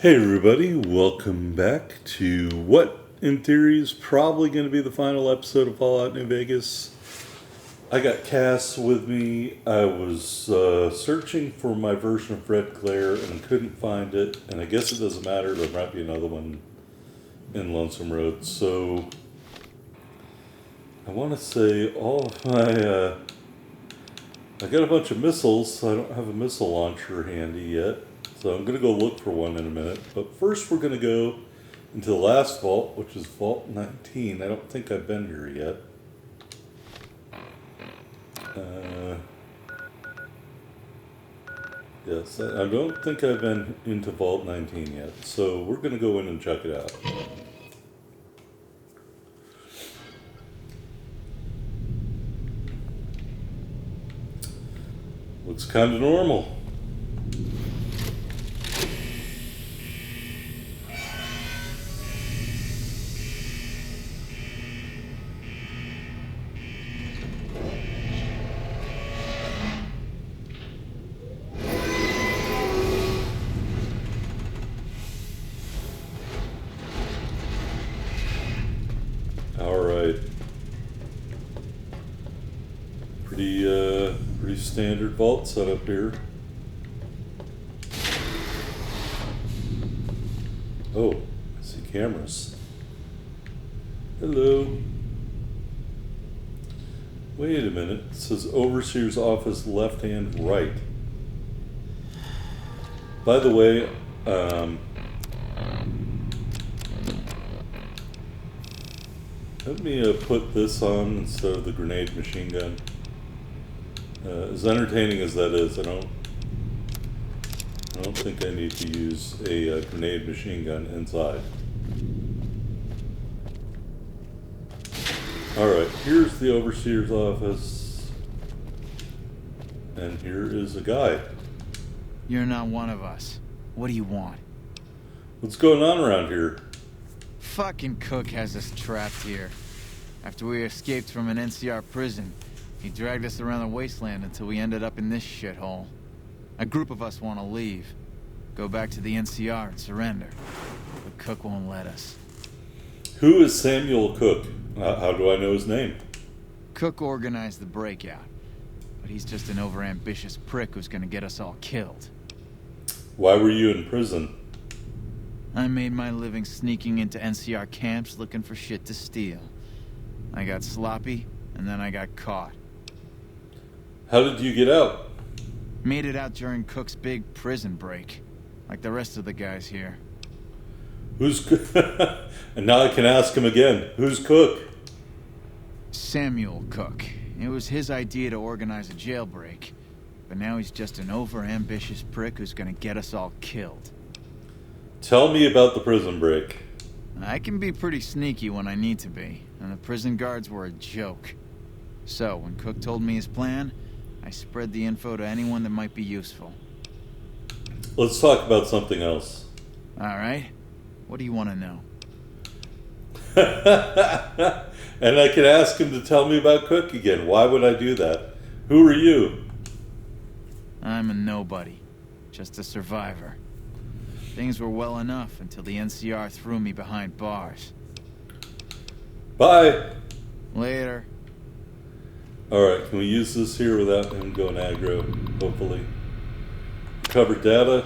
Hey everybody, welcome back to what in theory is probably going to be the final episode of Fallout New Vegas. I got Cass with me. I was searching for my version of Red Glare and couldn't find it, and I guess it doesn't matter, there might be another one in Lonesome Road. So I want to say all of my I got a bunch of missiles, so I don't have a missile launcher handy yet. So I'm going to go look for one in a minute. But first we're going to go into the last vault, which is Vault 19. I don't think I've been here yet. Yes, I don't think I've been into Vault 19 yet. So we're going to go in and check it out. Looks kind of normal. Alright. Pretty standard vault setup here. Oh, I see cameras. Hello. Wait a minute. It says Overseer's office left hand right. By the way, let me put this on instead of the grenade machine gun. As entertaining as that is, I don't think I need to use a grenade machine gun inside. Alright, here's the Overseer's office. And here is a guy. You're not one of us. What do you want? What's going on around here? Fucking Cook has us trapped here. After we escaped from an NCR prison, he dragged us around the wasteland until we ended up in this shithole. A group of us want to leave. Go back to the NCR and surrender. But Cook won't let us. Who is Samuel Cook? How do I know his name? Cook organized the breakout. But he's just an overambitious prick who's gonna get us all killed. Why were you in prison? I made my living sneaking into NCR camps looking for shit to steal. I got sloppy, and then I got caught. How did you get out? Made it out during Cook's big prison break, like the rest of the guys here. Who's and now I can ask him again. Who's Cook? Samuel Cook. It was his idea to organize a jailbreak, but now he's just an overambitious prick who's gonna get us all killed. Tell me about the prison break. I can be pretty sneaky when I need to be, and the prison guards were a joke. So, when Cook told me his plan, I spread the info to anyone that might be useful. Let's talk about something else. Alright? What do you want to know? And I can ask him to tell me about Cook again. Why would I do that? Who are you? I'm a nobody. Just a survivor. Things were well enough until the NCR threw me behind bars. Bye. Later. Alright, can we use this here without him going aggro, hopefully? Cover data.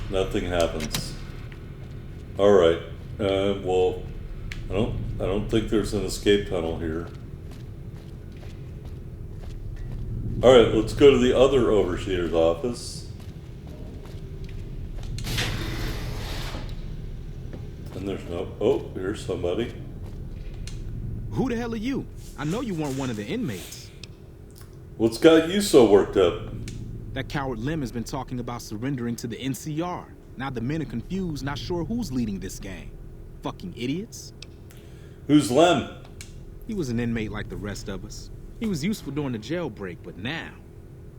Nothing happens. Alright. Well, I don't think there's an escape tunnel here. Alright, let's go to the other Overseer's office. And there's no... Oh, here's somebody. Who the hell are you? I know you weren't one of the inmates. What's got you so worked up? That coward Lem has been talking about surrendering to the NCR. Now the men are confused, not sure who's leading this gang. Fucking idiots. Who's Lem? He was an inmate like the rest of us. He was useful during the jailbreak, but now,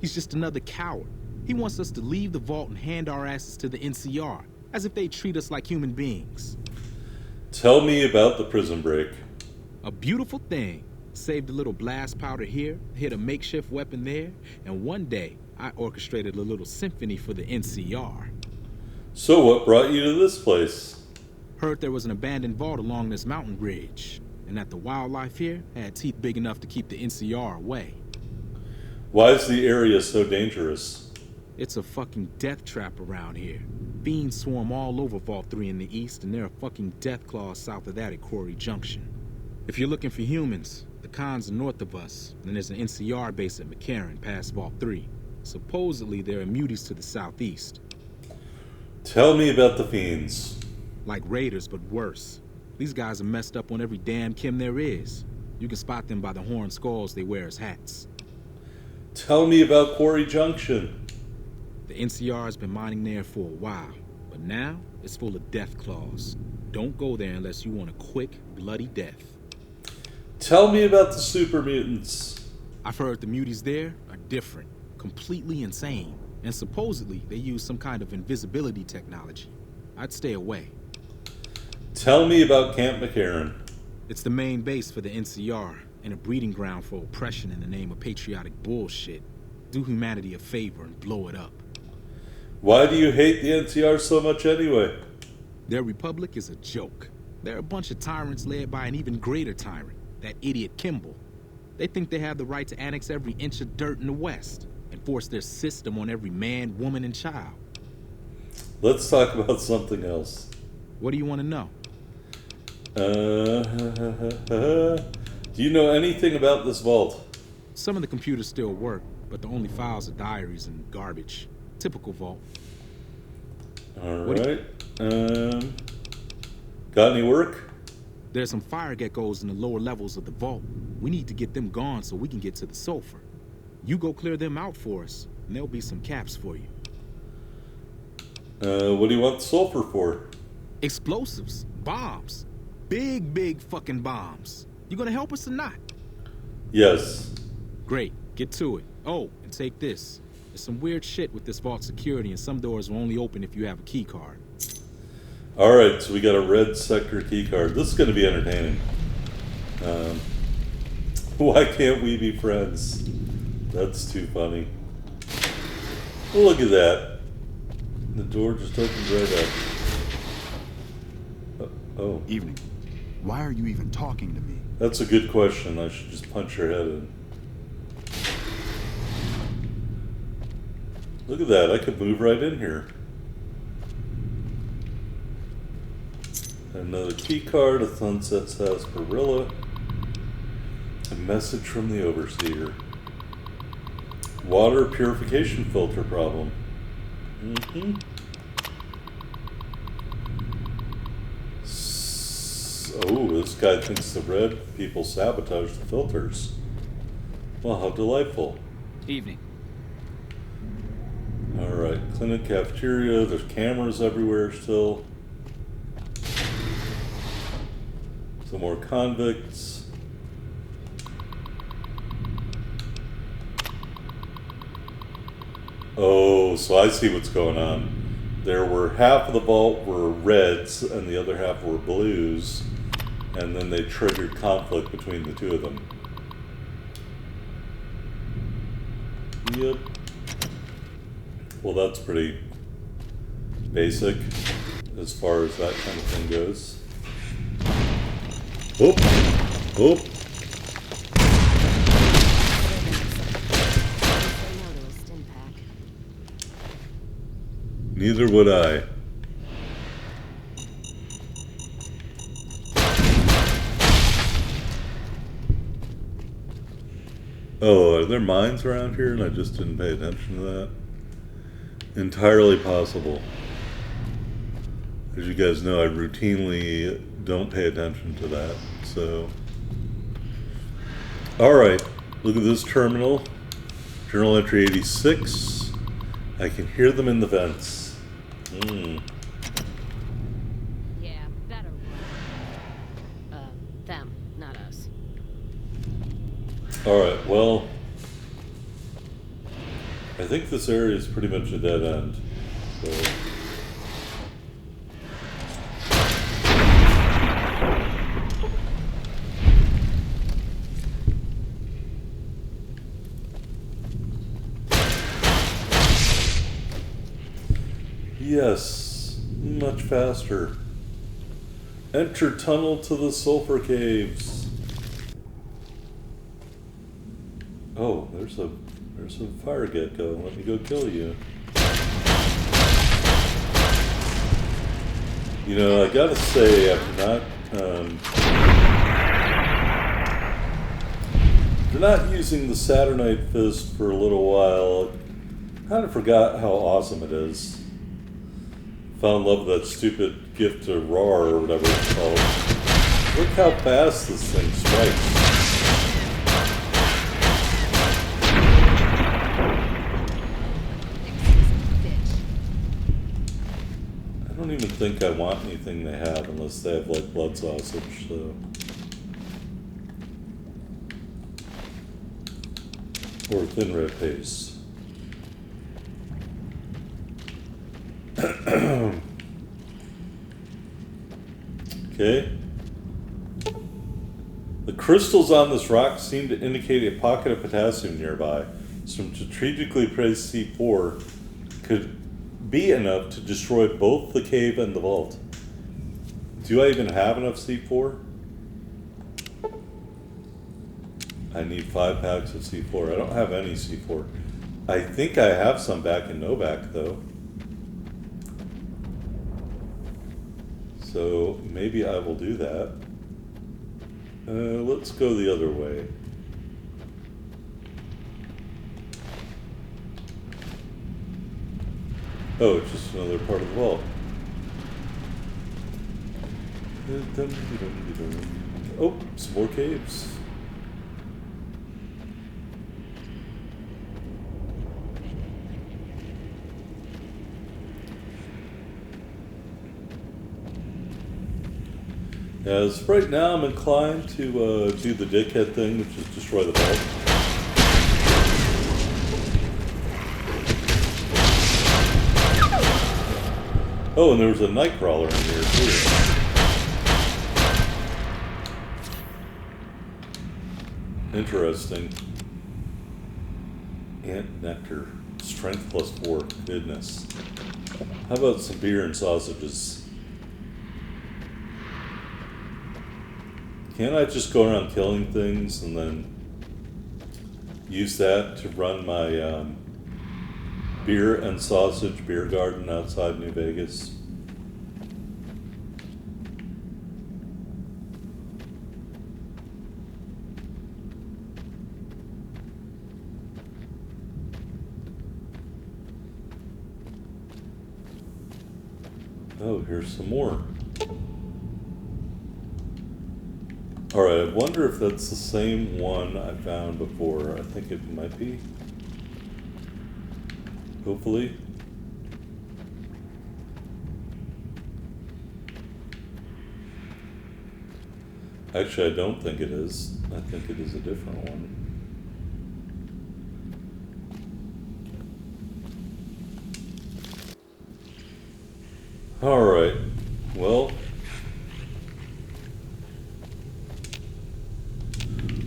he's just another coward. He wants us to leave the vault and hand our asses to the NCR, as if they treat us like human beings. Tell me about the prison break. A beautiful thing. Saved a little blast powder here, hid a makeshift weapon there, and one day I orchestrated a little symphony for the NCR. So what brought you to this place? Heard there was an abandoned vault along this mountain ridge, and that the wildlife here had teeth big enough to keep the NCR away. Why is the area so dangerous? It's a fucking death trap around here. Fiends swarm all over Vault 3 in the east, and there are fucking death claws south of that at Quarry Junction. If you're looking for humans, the Khans are north of us, and there's an NCR base at McCarran past Vault 3. Supposedly, there are muties to the southeast. Tell me about the fiends. Like raiders, but worse. These guys are messed up on every damn chem there is. You can spot them by the horn skulls they wear as hats. Tell me about Quarry Junction. The NCR has been mining there for a while, but now it's full of death claws. Don't go there unless you want a quick, bloody death. Tell me about the super mutants. I've heard the muties there are different, completely insane, and supposedly they use some kind of invisibility technology. I'd stay away. Tell me about Camp McCarran. It's the main base for the NCR, and a breeding ground for oppression in the name of patriotic bullshit. Do humanity a favor and blow it up. Why do you hate the NCR so much anyway? Their republic is a joke. They're a bunch of tyrants led by an even greater tyrant, that idiot Kimball. They think they have the right to annex every inch of dirt in the West and force their system on every man, woman, and child. Let's talk about something else. What do you want to know? Do you know anything about this vault? Some of the computers still work, but the only files are diaries and garbage. Typical vault. Alright. Got any work? There's some fire geckos in the lower levels of the vault. We need to get them gone so we can get to the sulfur. You go clear them out for us, and there'll be some caps for you. What do you want the sulfur for? Explosives. Bombs. Big fucking bombs. You gonna help us or not? Yes. Great. Get to it. Oh, and take this. There's some weird shit with this vault security, and some doors will only open if you have a key card. Alright, so we got a red sector key card. This is going to be entertaining. Why can't we be friends? That's too funny. Well, look at that. The door just opened right up. Oh. Evening. Why are you even talking to me? That's a good question. I should just punch your head in. Look at that. I could move right in here. Another key card, a Sunset Sarsaparilla. A message from the Overseer. Water purification filter problem. Oh, this guy thinks the red people sabotage the filters. Well, how delightful. Evening. Alright, clinic, cafeteria, there's cameras everywhere still. Some more convicts. Oh, so I see what's going on. There were half of the vault were reds and the other half were blues, and then they triggered conflict between the two of them. Yep. Well, that's pretty basic as far as that kind of thing goes. Oop! Oop! Neither would I. Oh, are there mines around here and I just didn't pay attention to that? Entirely possible. As you guys know, I routinely don't pay attention to that, so... Alright, look at this terminal. Journal entry 86. I can hear them in the vents. Yeah, better one. Them, not us. Alright, well... I think this area is pretty much a dead end. So... Yes, much faster. Enter tunnel to the sulfur caves. Oh, there's a fire gecko. Let me go kill you. You know, I gotta say, after not using the Saturnite Fist for a little while, I kind of forgot how awesome it is. Fell in love with that stupid gift to Raw or whatever it's called. Look how fast this thing strikes. I don't even think I want anything they have unless they have like blood sausage, so. Or thin red paste. Okay. The crystals on this rock seem to indicate a pocket of potassium nearby. Some strategically placed C4 could be enough to destroy both the cave and the vault. Do I even have enough C4? I need 5 packs of C4. I don't have any C4. I think I have some back in Novak though. So maybe I will do that. Let's go the other way. Oh, it's just another part of the vault. Oh, some more caves. As right now I'm inclined to do the dickhead thing, which is destroy the vault. Oh, and there was a nightcrawler in here too. Interesting. Ant nectar. Strength +4. Goodness. How about some beer and sausages? Can't I just go around killing things and then use that to run my beer and sausage beer garden outside New Vegas? Oh, here's some more. Alright, I wonder if that's the same one I found before. I think it might be. Hopefully. Actually, I don't think it is. I think it is a different one. Alright, well.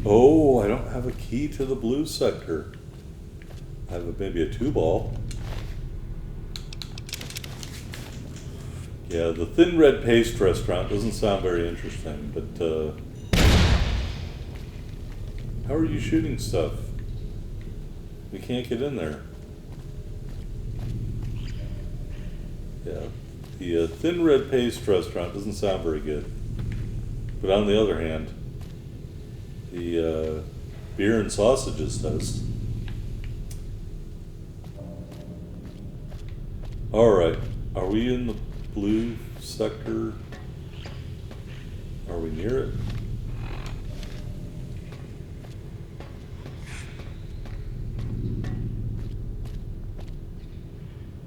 Oh, I don't have a key to the blue sector. I have maybe a 2-ball. Yeah, the thin red paste restaurant doesn't sound very interesting, but how are you shooting stuff? We can't get in there. Yeah, the thin red paste restaurant doesn't sound very good. But on the other hand, the beer and sausages does. Alright, are we in the blue sector? Are we near it?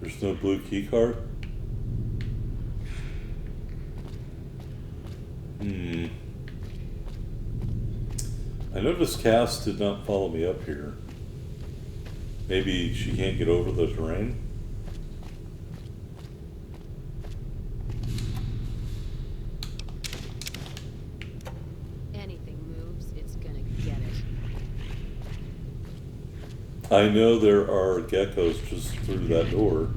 There's no blue key card? I noticed Cass did not follow me up here. Maybe she can't get over the terrain? Anything moves, it's gonna get it. I know there are geckos just through that door.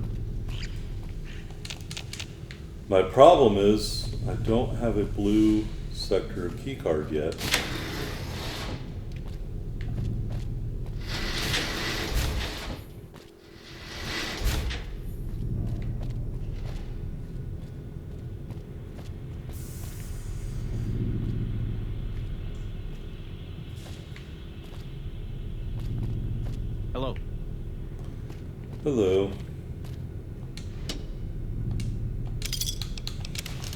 My problem is I don't have a blue sector keycard yet. Hello. Hello.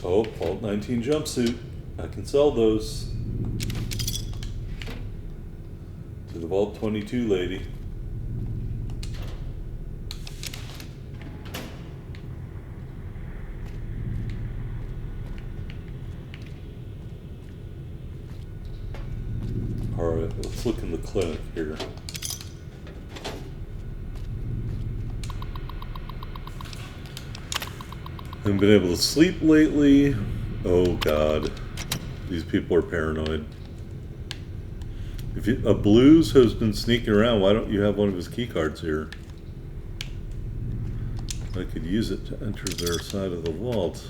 Oh, Vault 19 jumpsuit. I can sell those to the Vault 22 lady. Alright, let's look in the clinic here. Haven't been able to sleep lately. Oh god. These people are paranoid. If a Blues has been sneaking around, why don't you have one of his key cards here? I could use it to enter their side of the vault.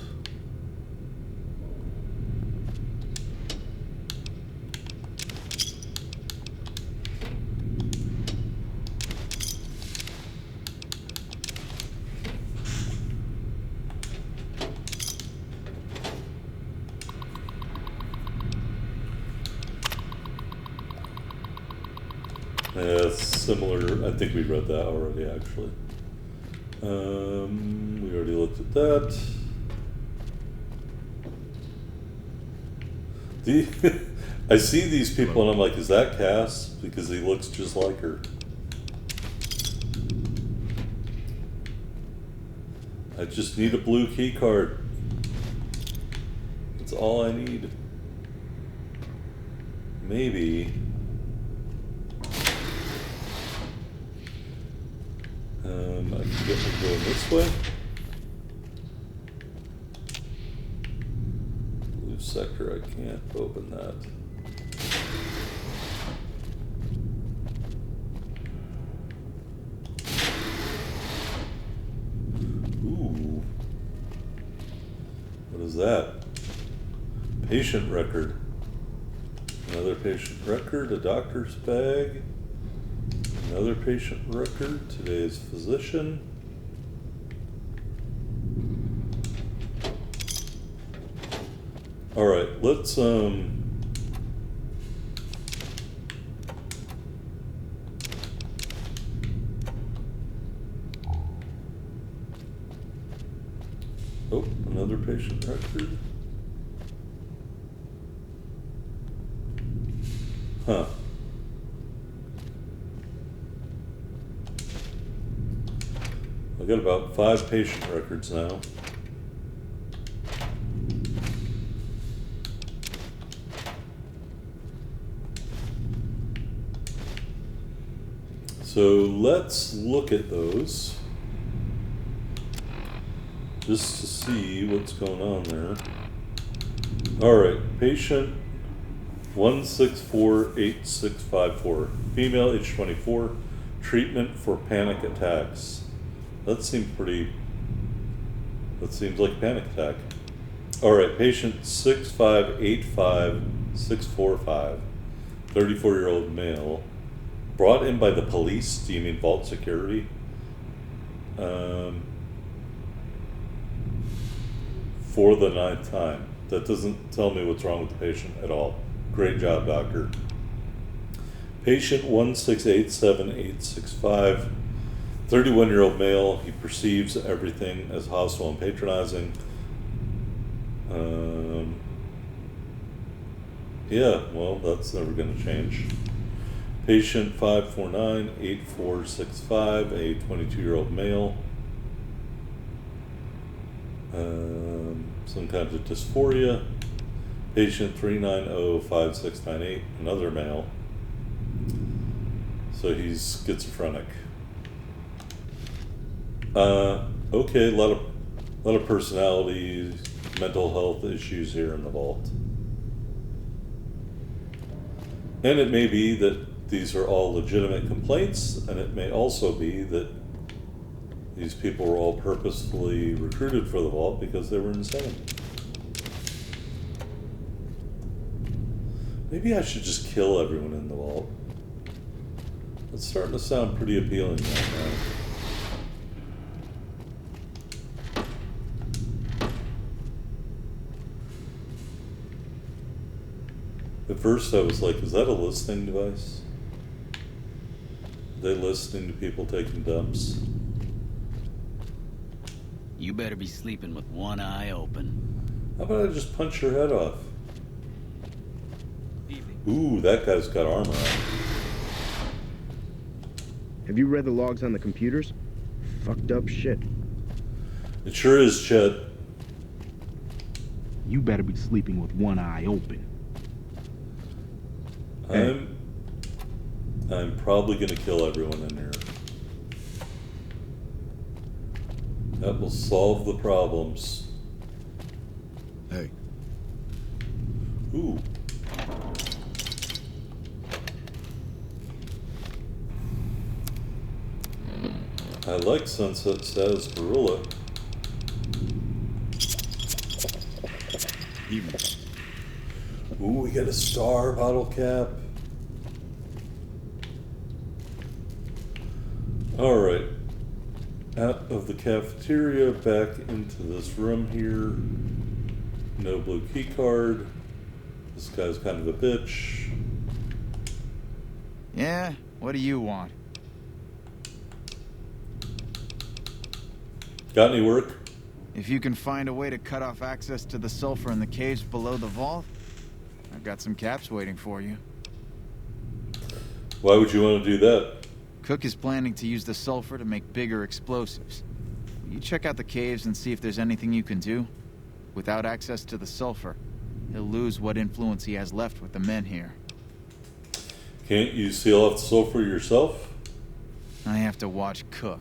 Yeah, similar. I think we read that already, actually. We already looked at that. I see these people and I'm like, is that Cass? Because he looks just like her. I just need a blue key card. That's all I need. Maybe. I can get them going this way. Blue sector, I can't open that. Ooh. What is that? Patient record. Another patient record, a doctor's bag. Another patient record, today's physician. All right, let's oh, another patient record. Huh. I got about 5 patient records now. So let's look at those just to see what's going on there. All right, patient 1648654, female, age 24, treatment for panic attacks. That seems like a panic attack. All right, patient 6585645, 34-year-old male, brought in by the police. Do you mean vault security? For the 9th time. That doesn't tell me what's wrong with the patient at all. Great job, doctor. Patient 1687865, 31-year-old male. He perceives everything as hostile and patronizing. Yeah, well, that's never going to change. Patient 5498465, a 22-year-old male. Some kind of dysphoria. Patient 3905698, another male. So he's schizophrenic. Okay, a lot of personality, mental health issues here in the vault. And it may be that these are all legitimate complaints, and it may also be that These people were all purposefully recruited for the vault because they were insane. Maybe I should just kill everyone in the vault. It's starting to sound pretty appealing right now. At first I was like, is that a listening device? Are they listening to people taking dumps? You better be sleeping with one eye open. How about I just punch your head off? Ooh, that guy's got armor on. Have you read the logs on the computers? Fucked up shit. It sure is, Chet. You better be sleeping with one eye open. I'm probably gonna kill everyone in here. That will solve the problems. Hey, Ooh. I like Sunset Status Gorilla. evening. Ooh, we got a star bottle cap. Alright. Out of the cafeteria, back into this room here. No blue key card. This guy's kind of a bitch. Yeah? What do you want? Got any work? If you can find a way to cut off access to the sulfur in the caves below the vault, I've got some caps waiting for you. Why would you want to do that? Cook is planning to use the sulfur to make bigger explosives. Will you check out the caves and see if there's anything you can do? Without access to the sulfur, he'll lose what influence he has left with the men here. Can't you seal off the sulfur yourself? I have to watch Cook.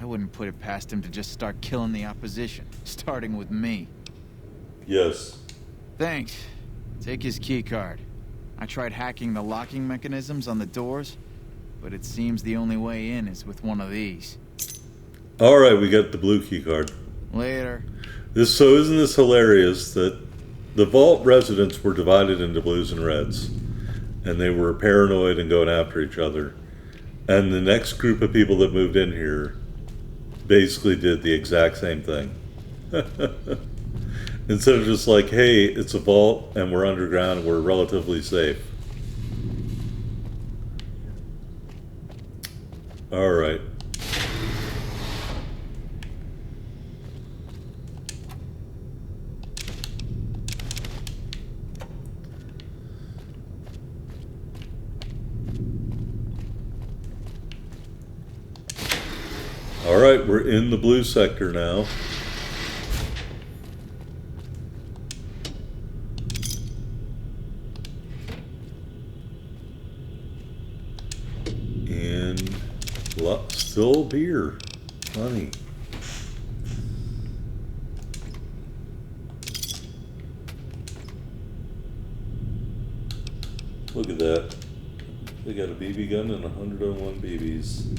I wouldn't put it past him to just start killing the opposition, starting with me. Yes. Thanks. Take his keycard. I tried hacking the locking mechanisms on the doors, but it seems the only way in is with one of these. Alright, we got the blue key card. Later. So isn't this hilarious that the vault residents were divided into blues and reds, and they were paranoid and going after each other, and the next group of people that moved in here basically did the exact same thing. Instead of just like, hey, it's a vault and we're underground and we're relatively safe. Alright. Alright, we're in the blue sector now. And still beer. Funny. Look at that. They got a BB gun and 101 BBs.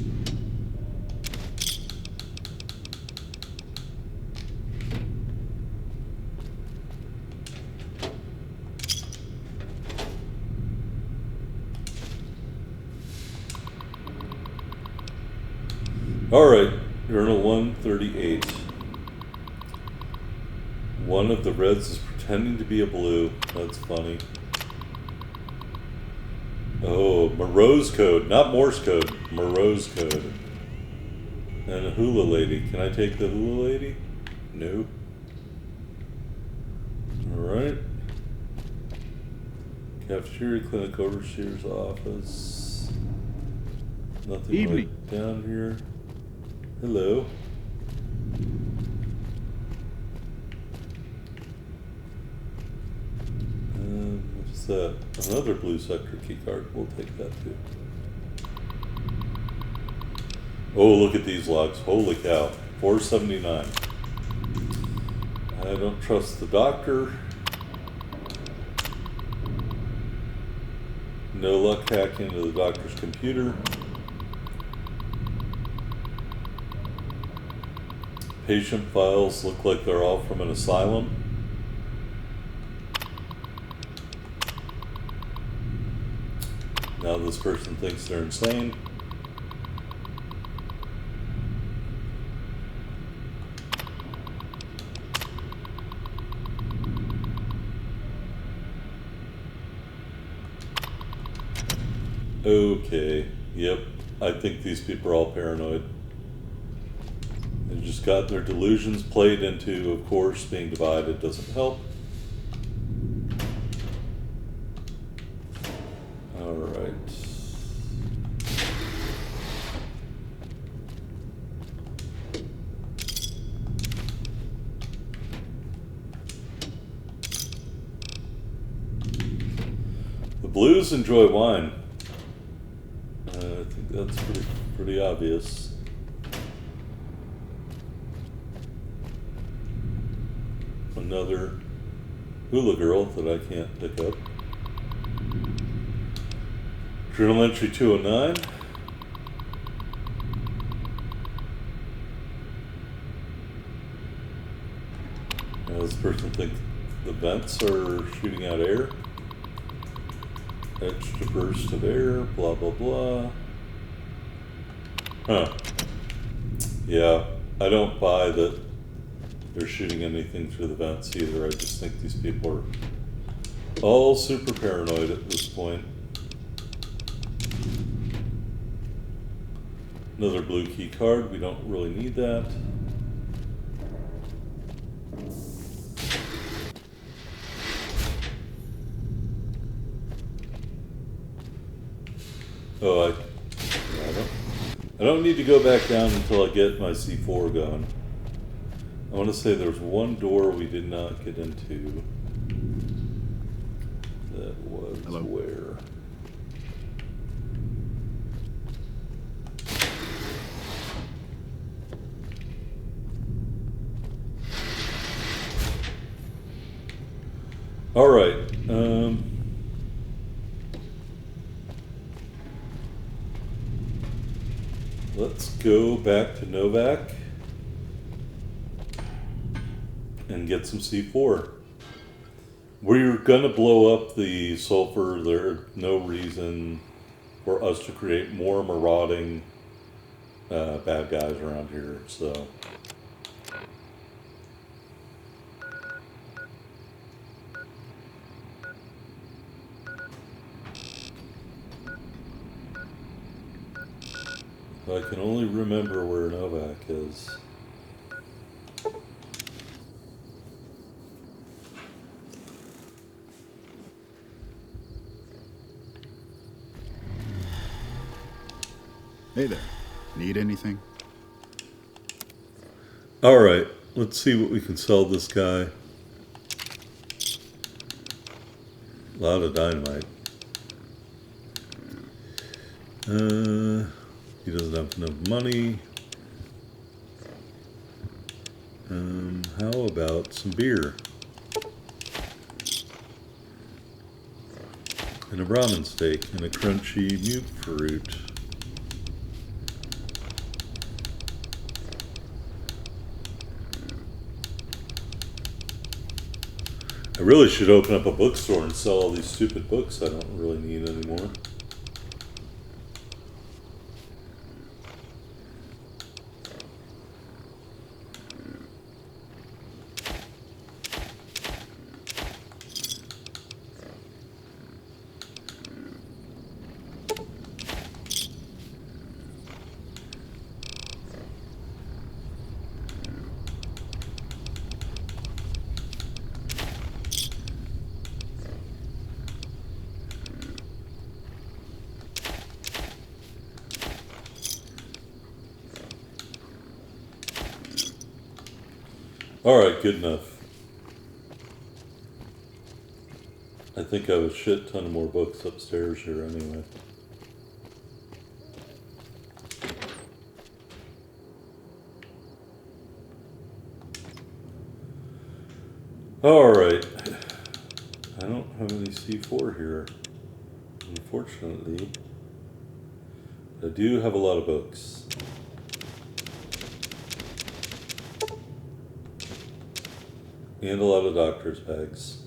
Alright, Journal 138. One of the reds is pretending to be a blue. That's funny. Oh, Moreau's code, not Morse code. Moreau's code. And a hula lady. Can I take the hula lady? No. Alright. Cafeteria, clinic, overseer's office. Nothing Evening. like down here. Hello. What's that? Another blue sector key card. We'll take that too. Oh, look at these logs. Holy cow. 479. I don't trust the doctor. No luck hacking into the doctor's computer. Patient files look like they're all from an asylum. Now this person thinks they're insane. Okay, yep. I think these people are all paranoid. They just got their delusions played into, of course, being divided doesn't help. Alright. The Blues enjoy wine. I think that's pretty obvious. Another hula girl that I can't pick up. Journal entry 209. Now this person thinks the vents are shooting out air. Extra burst of air, blah blah blah. Huh. Yeah, I don't buy that they're shooting anything through the vents either. I just think these people are all super paranoid at this point. Another blue key card, we don't really need that. Oh, I don't need to go back down until I get my C4 going. I want to say there's one door we did not get into. That was Hello. where? All right. Let's go back to Novak and get some C4. We're gonna blow up the sulfur. There's no reason for us to create more marauding bad guys around here, so. I can only remember where Novak is. Hey there. Need anything? Alright, let's see what we can sell this guy. A lot of dynamite. He doesn't have enough money. How about some beer? And a ramen steak and a crunchy mute fruit. I really should open up a bookstore and sell all these stupid books I don't really need anymore. Alright, good enough. I think I have a shit ton of more books upstairs here anyway. Alright. I don't have any C4 here, unfortunately. I do have a lot of books. And a lot of doctor's bags.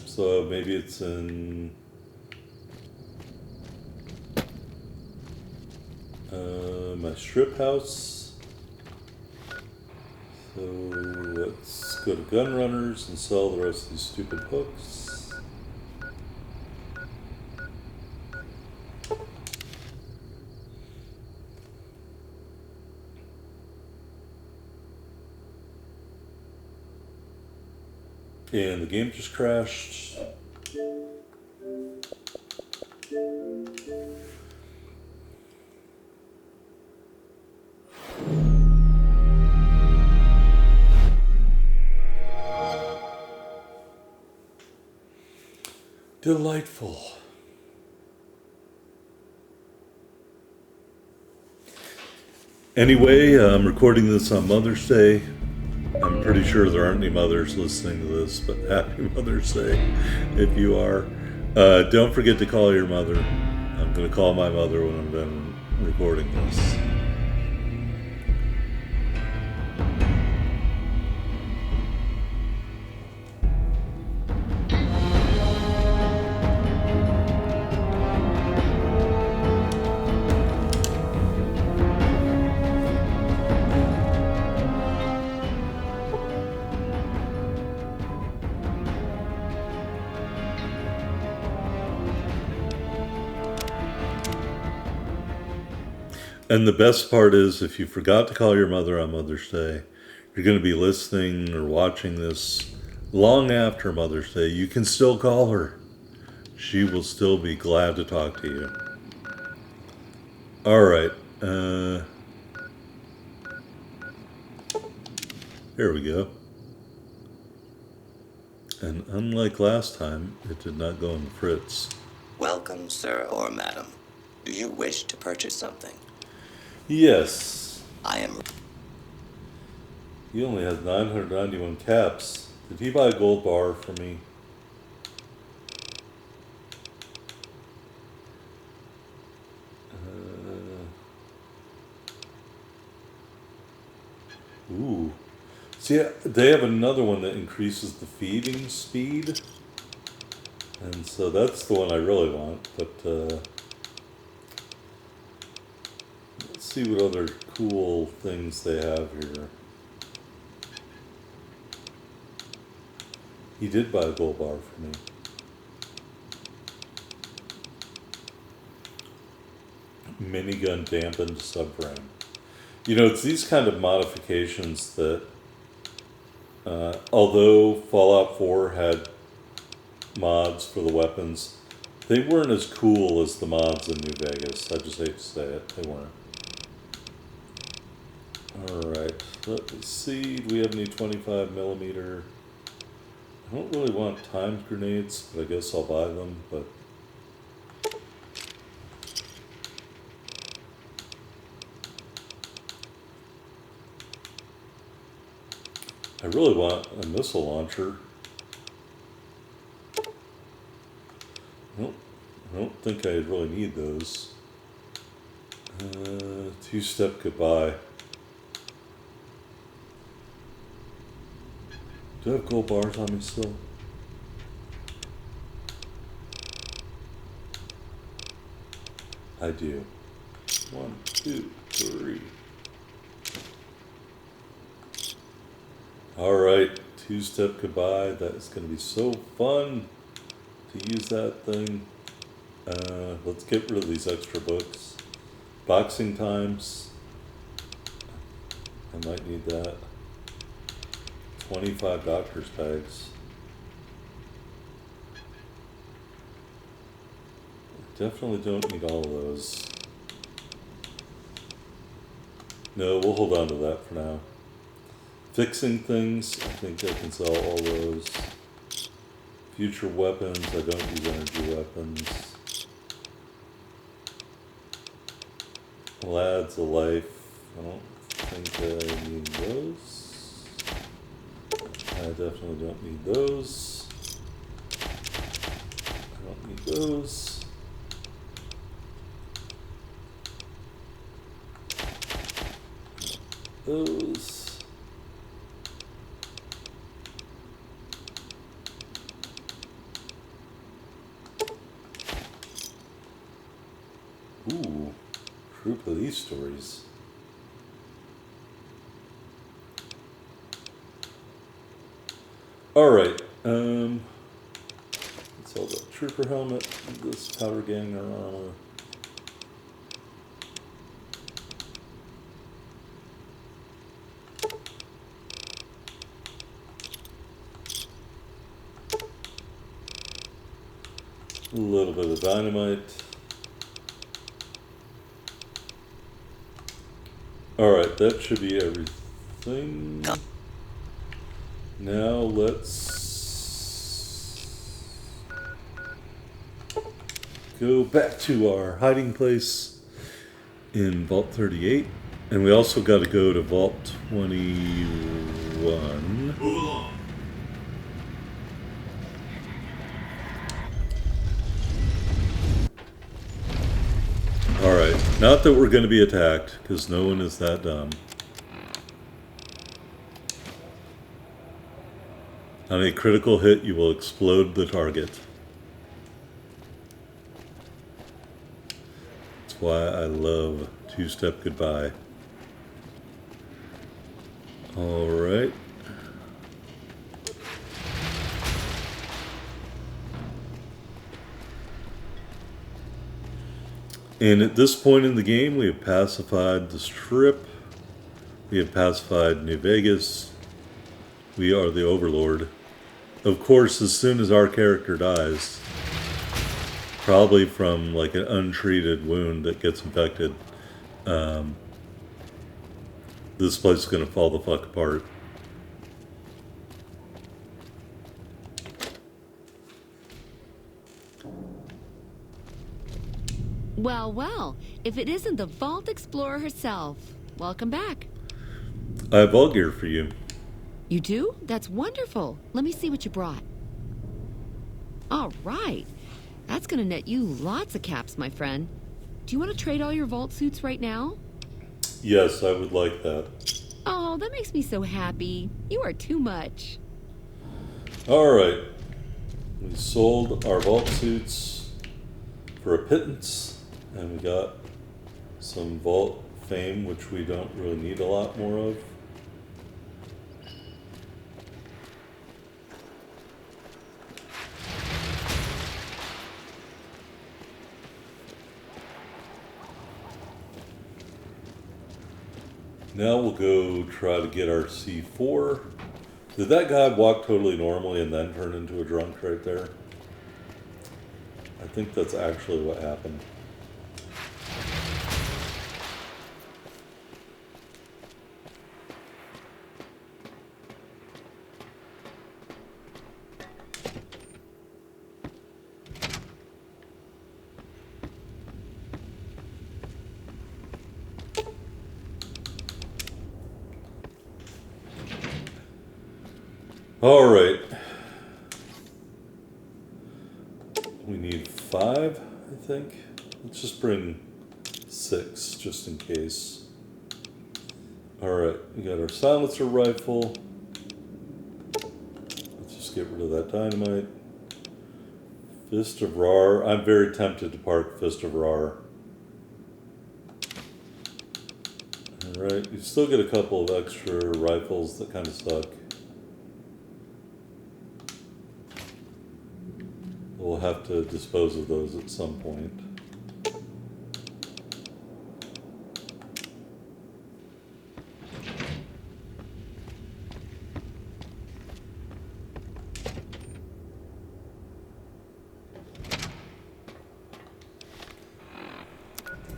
So maybe it's in my strip house. So let's go to Gun Runners and sell the rest of these stupid hooks. And the game just crashed. Delightful. Anyway, I'm recording this on Mother's Day. I'm pretty sure there aren't any mothers listening to this, but happy Mother's Day if you are. Don't forget to call your mother. I'm going to call my mother when I'm done recording this. And the best part is, if you forgot to call your mother on Mother's Day, you're going to be listening or watching this long after Mother's Day. You can still call her. She will still be glad to talk to you. All right. Here we go. And unlike last time, it did not go in the fritz. Welcome, sir or madam. Do you wish to purchase something? Yes. I am... He only has 991 caps. Did he buy a gold bar for me? Ooh. See, they have another one that increases the feeding speed. And so that's the one I really want. But let's see what other cool things they have here. He did buy a gold bar for me. Minigun dampened subframe. You know, it's these kind of modifications that, although Fallout 4 had mods for the weapons, they weren't as cool as the mods in New Vegas. I just hate to say it. They weren't. Alright, let me see. Do we have any 25mm? I don't really want timed grenades, but I guess I'll buy them, but... I really want a missile launcher. I don't think I really need those. Two-step goodbye. Do I have gold bars on me still? I do. 1, 2, 3. Alright, two-step goodbye. That is going to be so fun to use that thing. Let's get rid of these extra books. Boxing times. I might need that. 25 doctor's bags. Definitely don't need all of those. No, we'll hold on to that for now. Fixing things, I think I can sell all those. Future weapons, I don't use energy weapons. Lads of life, I don't think I need those. I definitely don't need those. I don't need those. Those. Ooh, true police stories. Alright, let's sell that trooper helmet, this powder gang armor. A little bit of dynamite. Alright, that should be everything. Now let's go back to our hiding place in Vault 38. And we also got to go to Vault 21. Move along. Alright, not that we're going to be attacked, because no one is that dumb. On a critical hit, you will explode the target. That's why I love two-step goodbye. Alright. And at this point in the game, we have pacified the Strip. We have pacified New Vegas. We are the Overlord. Of course, as soon as our character dies, probably from like an untreated wound that gets infected, this place is going to fall the fuck apart. Well, well, if it isn't the Vault Explorer herself. Welcome back. I have all gear for you. You do? That's wonderful. Let me see what you brought. All right. That's gonna net you lots of caps, my friend. Do you want to trade all your Vault suits right now? Yes, I would like that. Oh, that makes me so happy. You are too much. Alright. We sold our Vault suits for a pittance. And we got some Vault fame, which we don't really need a lot more of. Now we'll go try to get our C4. Did that guy walk totally normally and then turn into a drunk right there? I think that's actually what happened. All right. We need 5, I think. Let's just bring 6, just in case. All right, we got our silencer rifle. Let's just get rid of that dynamite. Fist of Rar. I'm very tempted to park Fist of Rar. All right, you still get a couple of extra rifles that kind of suck. We'll have to dispose of those at some point.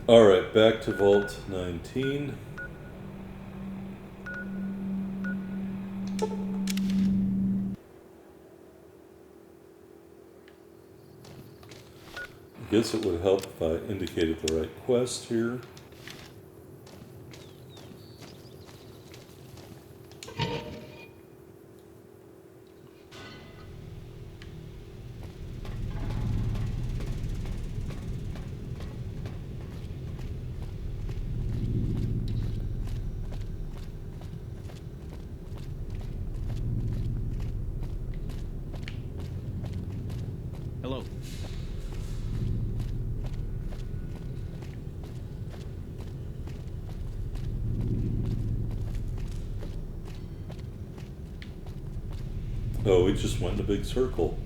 All right, back to Vault 19. I guess it would help if I indicated the right quest here. Hello. Oh, we just went in a big circle.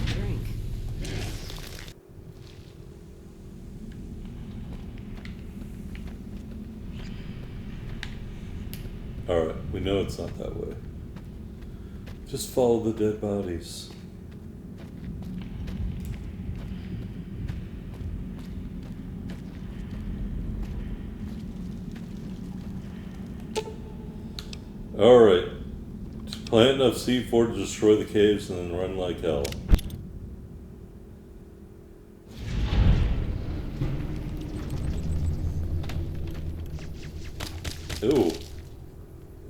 Drink. Alright, we know it's not that way. Just follow the dead bodies. Alright. Plant enough C4 to destroy the caves and then run like hell. Ooh.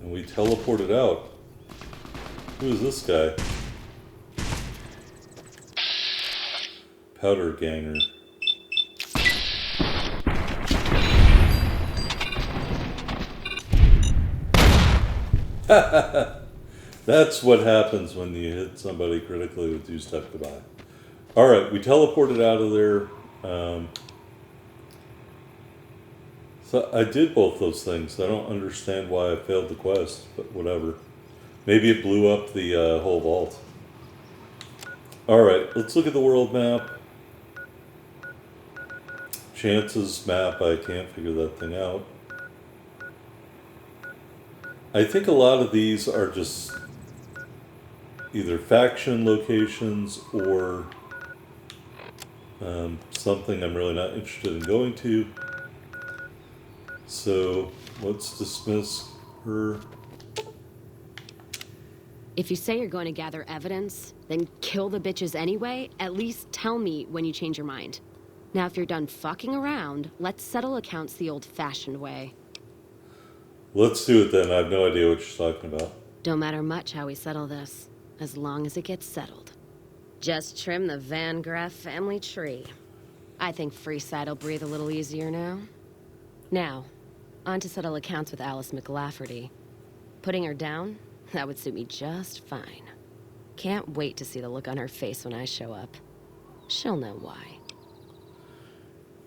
And we teleported out. Who is this guy? Powder Ganger. That's what happens when you hit somebody critically with two-step goodbye. Alright, we teleported out of there. So I did both those things. I don't understand why I failed the quest, but whatever. Maybe it blew up the whole vault. Alright, let's look at the world map. Chances map, I can't figure that thing out. I think a lot of these are just either faction locations or something I'm really not interested in going to. So let's dismiss her. If you say you're going to gather evidence, then kill the bitches anyway. At least tell me when you change your mind. Now, if you're done fucking around, let's settle accounts the old-fashioned way. Let's do it then. I have no idea what you're talking about. Don't matter much how we settle this, as long as it gets settled. Just trim the Van Graff family tree. I think Freeside will breathe a little easier now. Now, on to settle accounts with Alice McLafferty. Putting her down? That would suit me just fine. Can't wait to see the look on her face when I show up. She'll know why.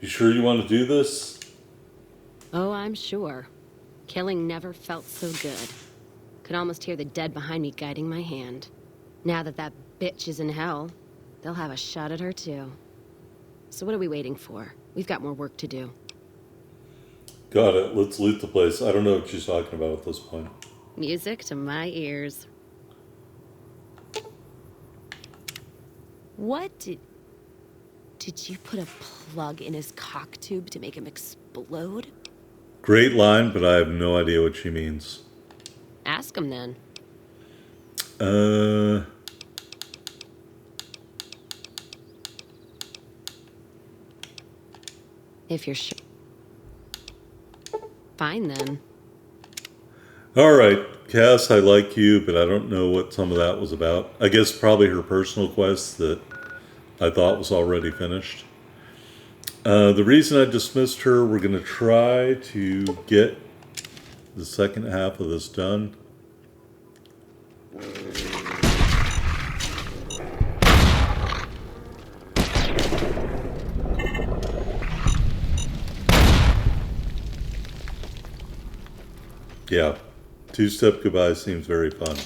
You sure you want to do this? Oh, I'm sure. Killing never felt so good. Could almost hear the dead behind me guiding my hand. Now that that bitch is in hell, they'll have a shot at her too. So what are we waiting for? We've got more work to do. Got it. Let's loot the place. I don't know what she's talking about at this point. Music to my ears. What did you put a plug in his cock tube to make him explode? Great line, but I have no idea what she means. Ask him then. If you're sure. Fine then. Alright, Cass, I like you, but I don't know what some of that was about. I guess probably her personal quest that I thought was already finished. The reason I dismissed her, we're going to try to get the second half of this done. Yeah, two-step goodbye seems very fun.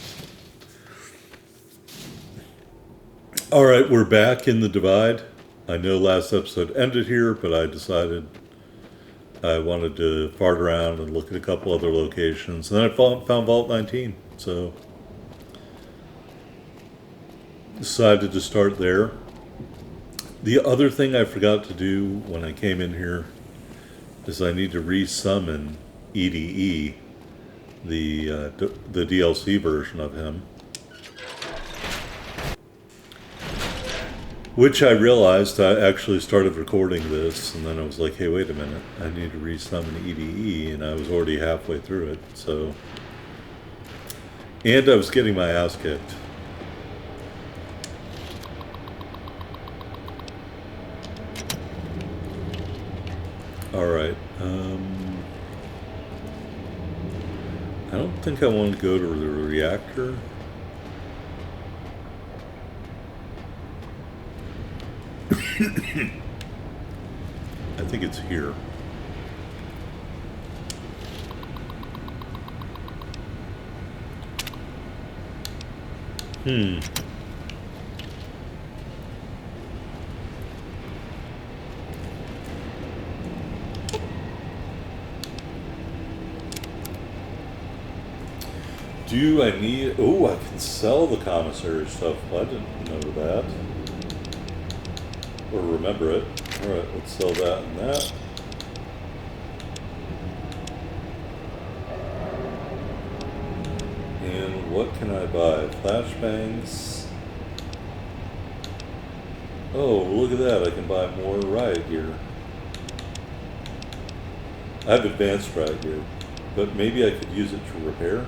Alright, we're back in the Divide. I know last episode ended here, but I decided I wanted to fart around and look at a couple other locations. And then I found Vault 19, so decided to start there. The other thing I forgot to do when I came in here is I need to re-summon EDE, the DLC version of him. Which I realized I actually started recording this, and then I was like, hey, wait a minute, I need to re-summon EDE, and I was already halfway through it, so... And I was getting my ass kicked. Alright, I don't think I want to go to the reactor. I think it's here. Do I need... Oh, I can sell the commissary stuff. I didn't know that. Or remember it. Alright, let's sell that and that. And what can I buy? Flashbangs. Oh, look at that. I can buy more riot gear. I have advanced riot gear, but maybe I could use it to repair.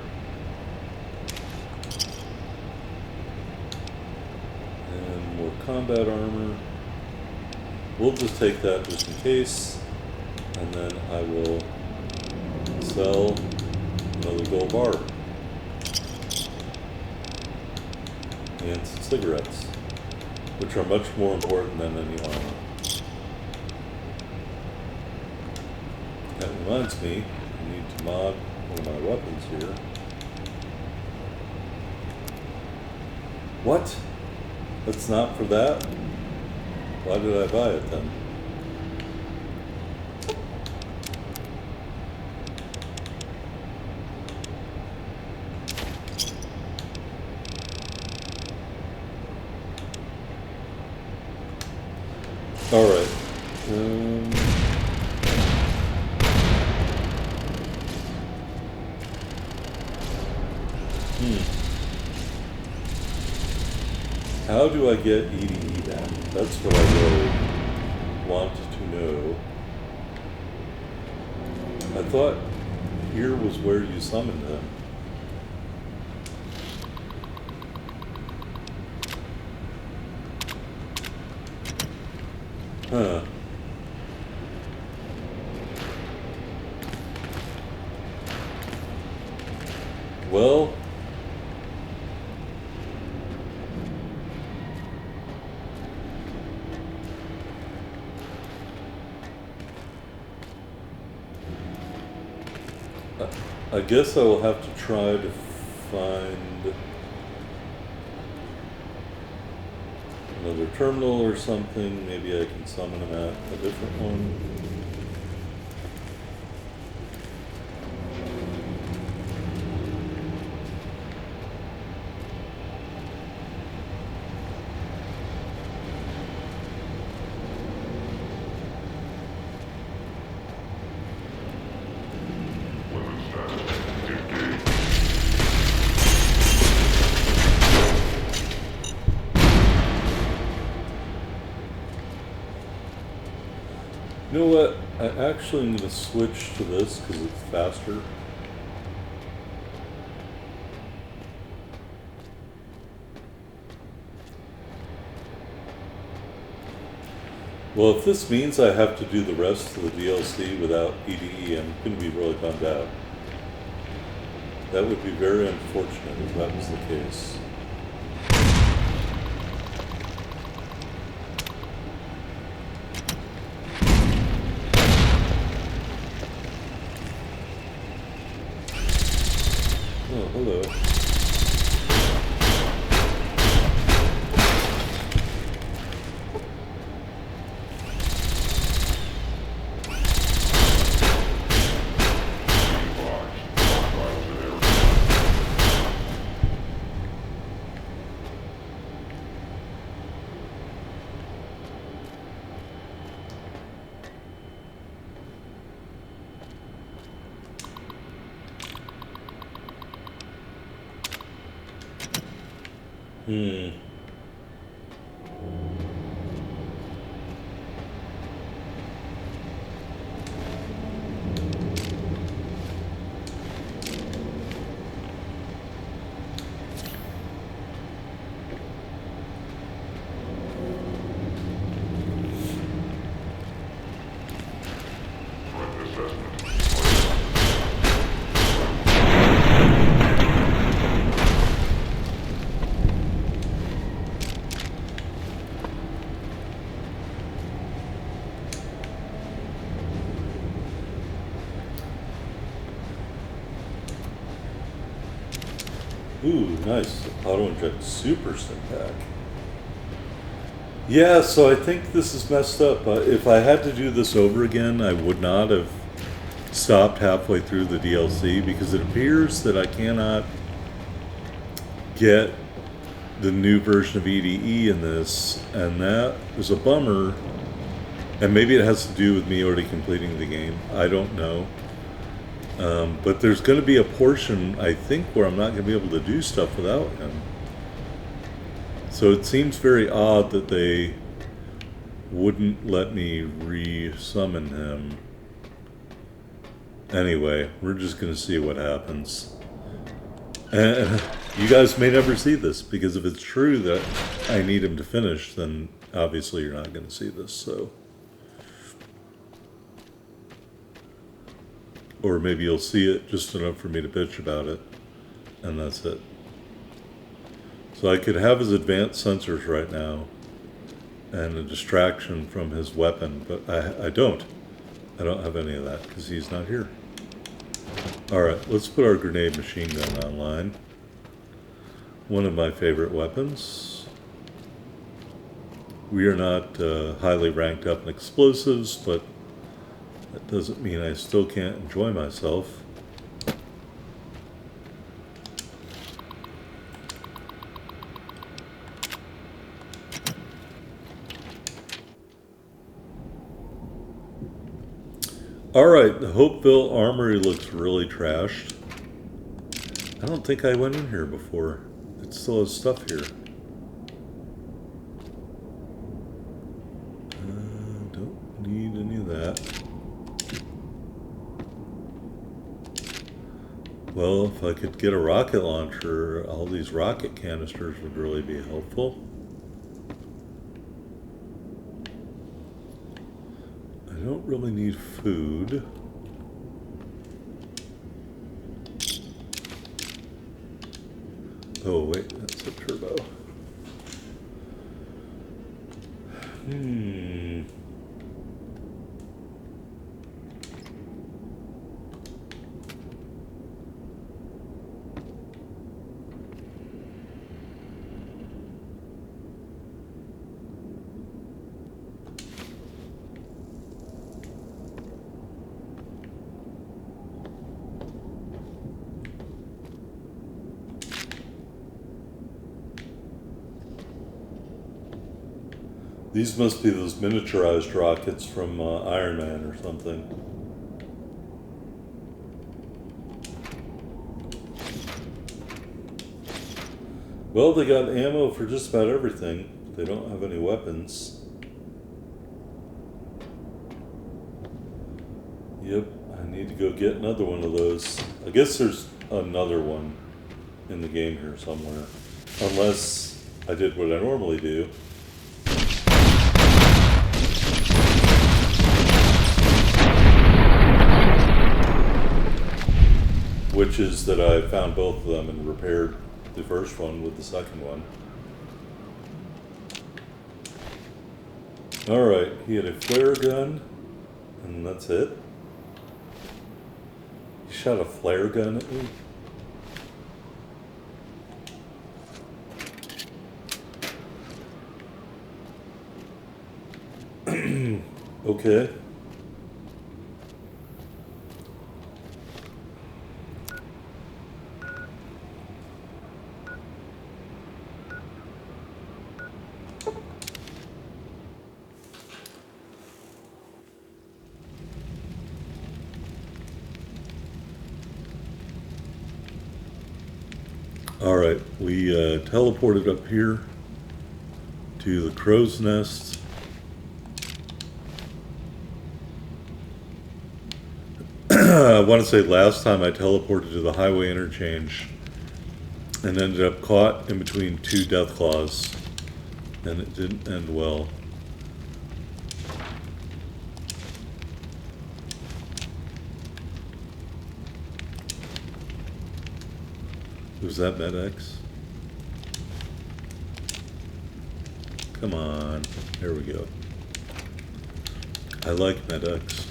And more combat armor. We'll just take that just in case. And then I will sell another gold bar. And some cigarettes, which are much more important than any armor. That reminds me, I need to mod one of my weapons here. What? That's not for that? Why did I buy it then? Alright. How do I get EDE back? That's what I really want to know. I thought here was where you summoned them. Huh. Well, I guess I will have to try to find another terminal or something. Maybe I can summon him at a different one. You know what? I actually am going to switch to this because it's faster. Well, if this means I have to do the rest of the DLC without EDE, I'm going to be really bummed out. That would be very unfortunate if that was the case. Oh, hello. Ooh, nice. Auto inject super syntax. Yeah, so I think this is messed up. If I had to do this over again, I would not have stopped halfway through the DLC because it appears that I cannot get the new version of EDE in this, and that was a bummer. And maybe it has to do with me already completing the game. I don't know. But there's going to be a portion, I think, where I'm not going to be able to do stuff without him. So it seems very odd that they wouldn't let me re-summon him. Anyway, we're just going to see what happens. And you guys may never see this, because if it's true that I need him to finish, then obviously you're not going to see this, so... Or maybe you'll see it just enough for me to bitch about it, and that's it. So I could have his advanced sensors right now, and a distraction from his weapon, but I don't. I don't have any of that, because he's not here. Alright, let's put our grenade machine gun online. One of my favorite weapons. We are not highly ranked up in explosives, but that doesn't mean I still can't enjoy myself. Alright, the Hopeville Armory looks really trashed. I don't think I went in here before. It still has stuff here. Don't need any of that. Well, if I could get a rocket launcher, all these rocket canisters would really be helpful. I don't really need food. Oh wait, that's a turbo. These must be those miniaturized rockets from Iron Man or something. Well, they got ammo for just about everything. They don't have any weapons. Yep, I need to go get another one of those. I guess there's another one in the game here somewhere. Unless I did what I normally do. Which is that I found both of them and repaired the first one with the second one. Alright, he had a flare gun, and that's it. He shot a flare gun at me? Okay. Alright, we teleported up here to the crow's nest. I want to say last time I teleported to the highway interchange and ended up caught in between two death claws, and it didn't end well. Was that MedX? Come on. There we go. I like MedX.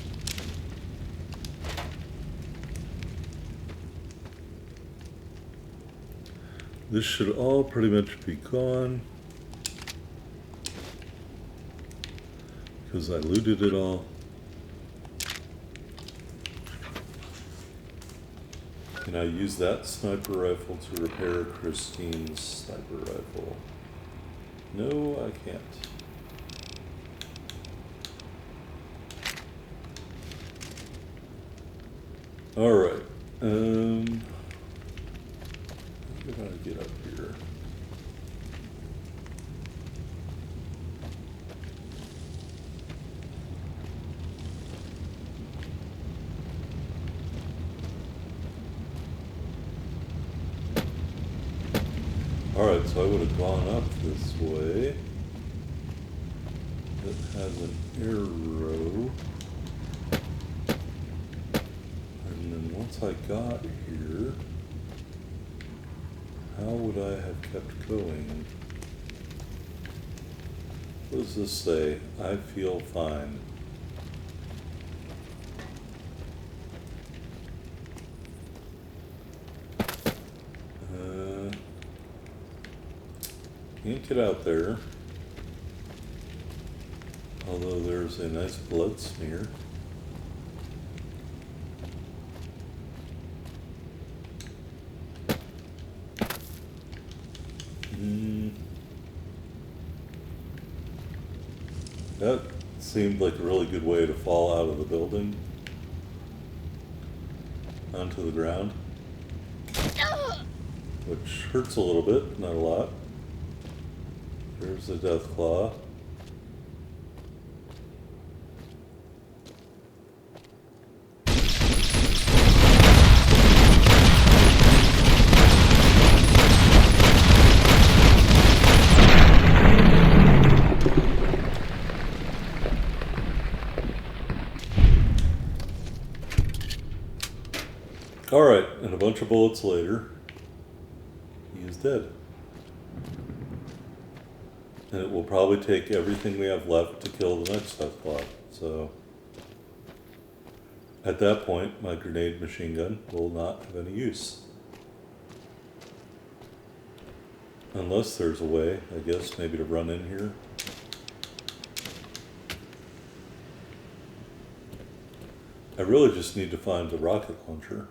This should all pretty much be gone. Because I looted it all. Can I use that sniper rifle to repair Christine's sniper rifle? No, I can't. Alright. How did I get up here? Alright, so I would have gone up this way. It has an arrow. And then once I got here, how would I have kept going? What does this say? I feel fine. Can't get out there. Although there's a nice blood smear. That seemed like a really good way to fall out of the building onto the ground, which hurts a little bit, not a lot. There's the death claw. Alright, and a bunch of bullets later, he is dead. And it will probably take everything we have left to kill the next death claw. So, at that point, my grenade machine gun will not have any use. Unless there's a way, I guess, maybe to run in here. I really just need to find the rocket launcher.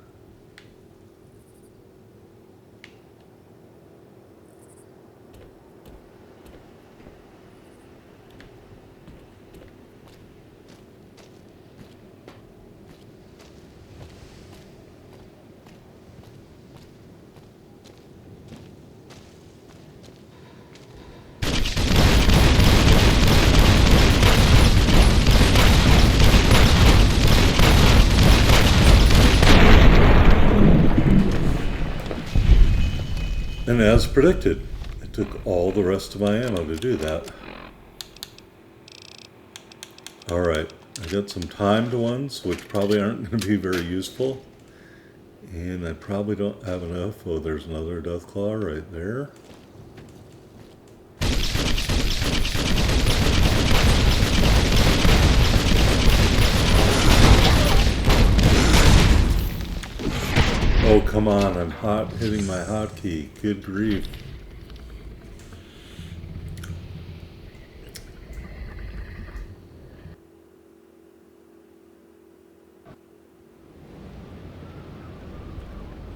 And as predicted, it took all the rest of my ammo to do that. Alright, I got some timed ones, which probably aren't going to be very useful. And I probably don't have enough. Oh, there's another Deathclaw right there. Oh, come on, I'm hitting my hotkey. Good grief.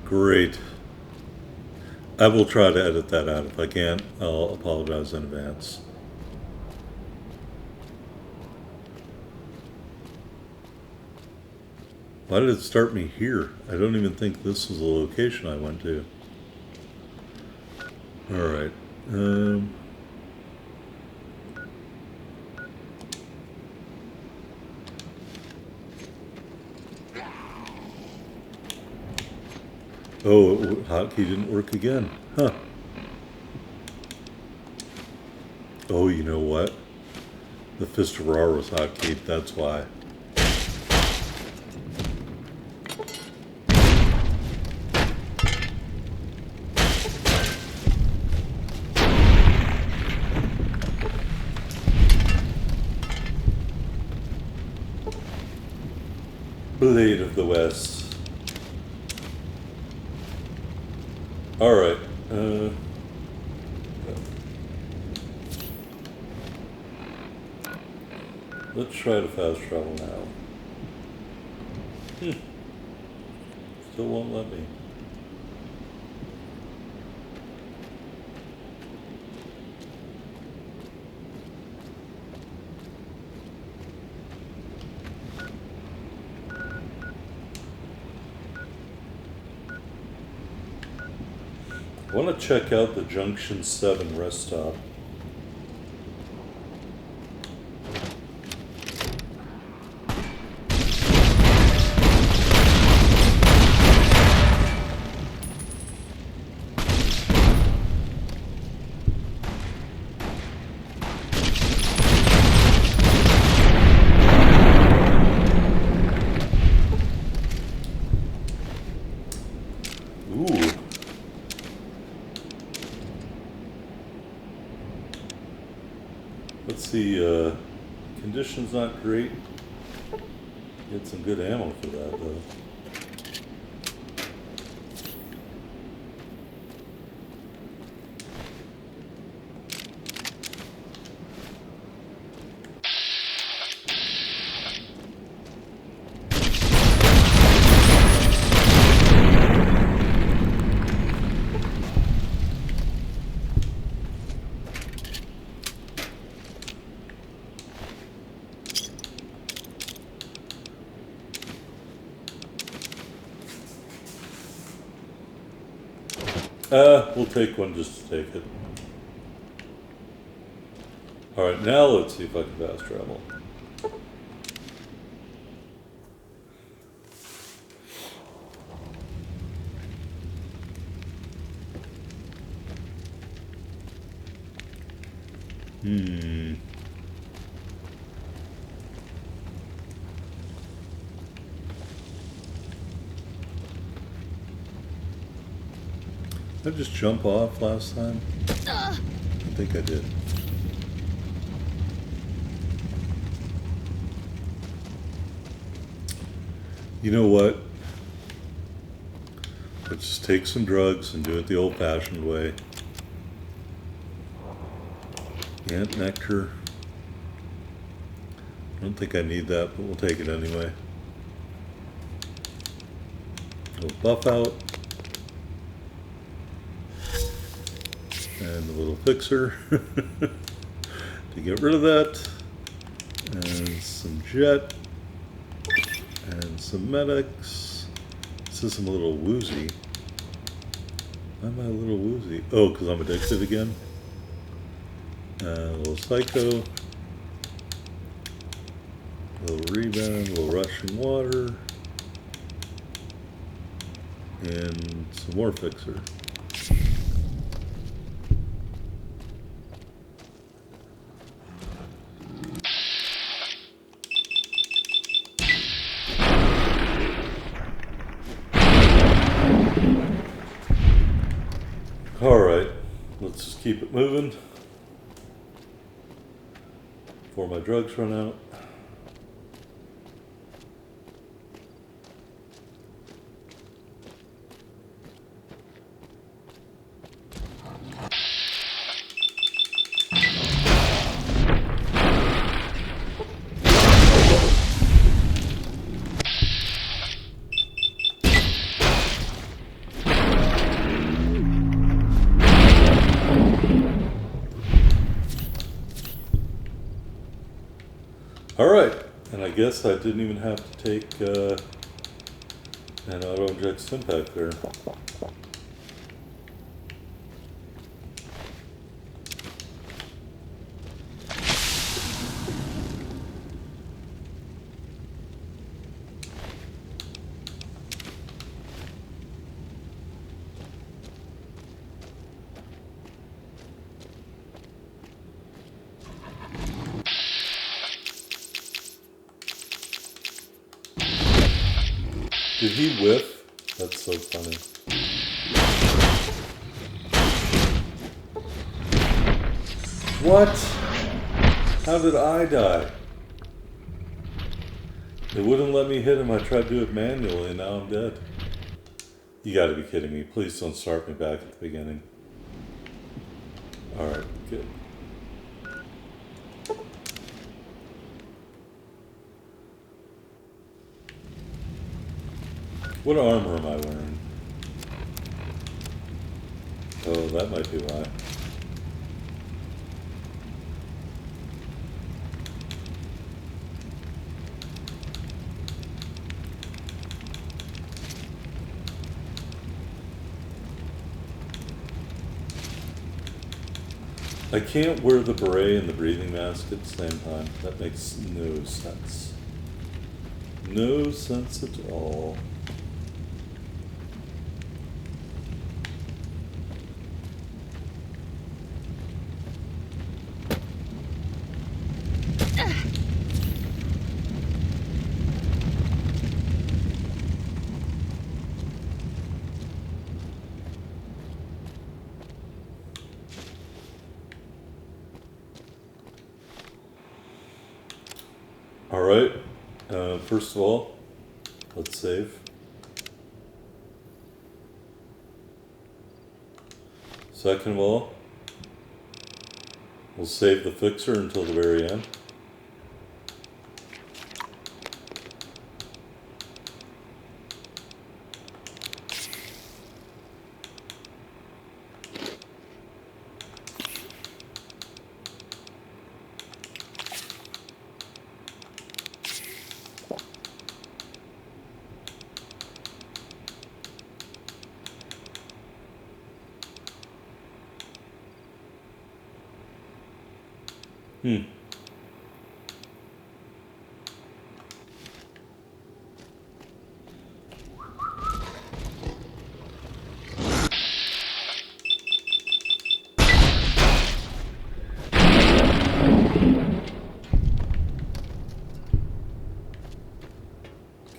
Great. I will try to edit that out. If I can't, I'll apologize in advance. Why did it start me here? I don't even think this was the location I went to. Alright. Oh, hotkey didn't work again. Huh. Oh, you know what? The Fist of Ra was hotkeyed, that's why. Blade of the West. Alright, Uh, let's try to fast travel now. Still won't let me. I want to check out the Junction 7 rest stop. Ooh. Let's see, condition's not great. Get some good ammo for that, though. We'll take one just to take it. Alright, now let's see if I can fast travel. Did I just jump off last time? I think I did. You know what? Let's just take some drugs and do it the old-fashioned way. Ant nectar. I don't think I need that, but we'll take it anyway. We'll buff out. And the little fixer to get rid of that. And some jet. And some medics. This is a little woozy. Why am I a little woozy? Oh, because I'm addicted again. A little psycho. A little rebound, a little rushing water. And some more fixer. Alright, let's just keep it moving before my drugs run out. Alright, and I guess I didn't even have to take an auto-inject Stimpack there. Did he whiff? That's so funny. What? How did I die? It wouldn't let me hit him. I tried to do it manually and now I'm dead. You gotta be kidding me. Please don't start me back at the beginning. Alright, good. What armor am I wearing? Oh, that might be why. I can't wear the beret and the breathing mask at the same time. That makes no sense. No sense at all. Alright, first of all, let's save. Second of all, we'll save the fixer until the very end.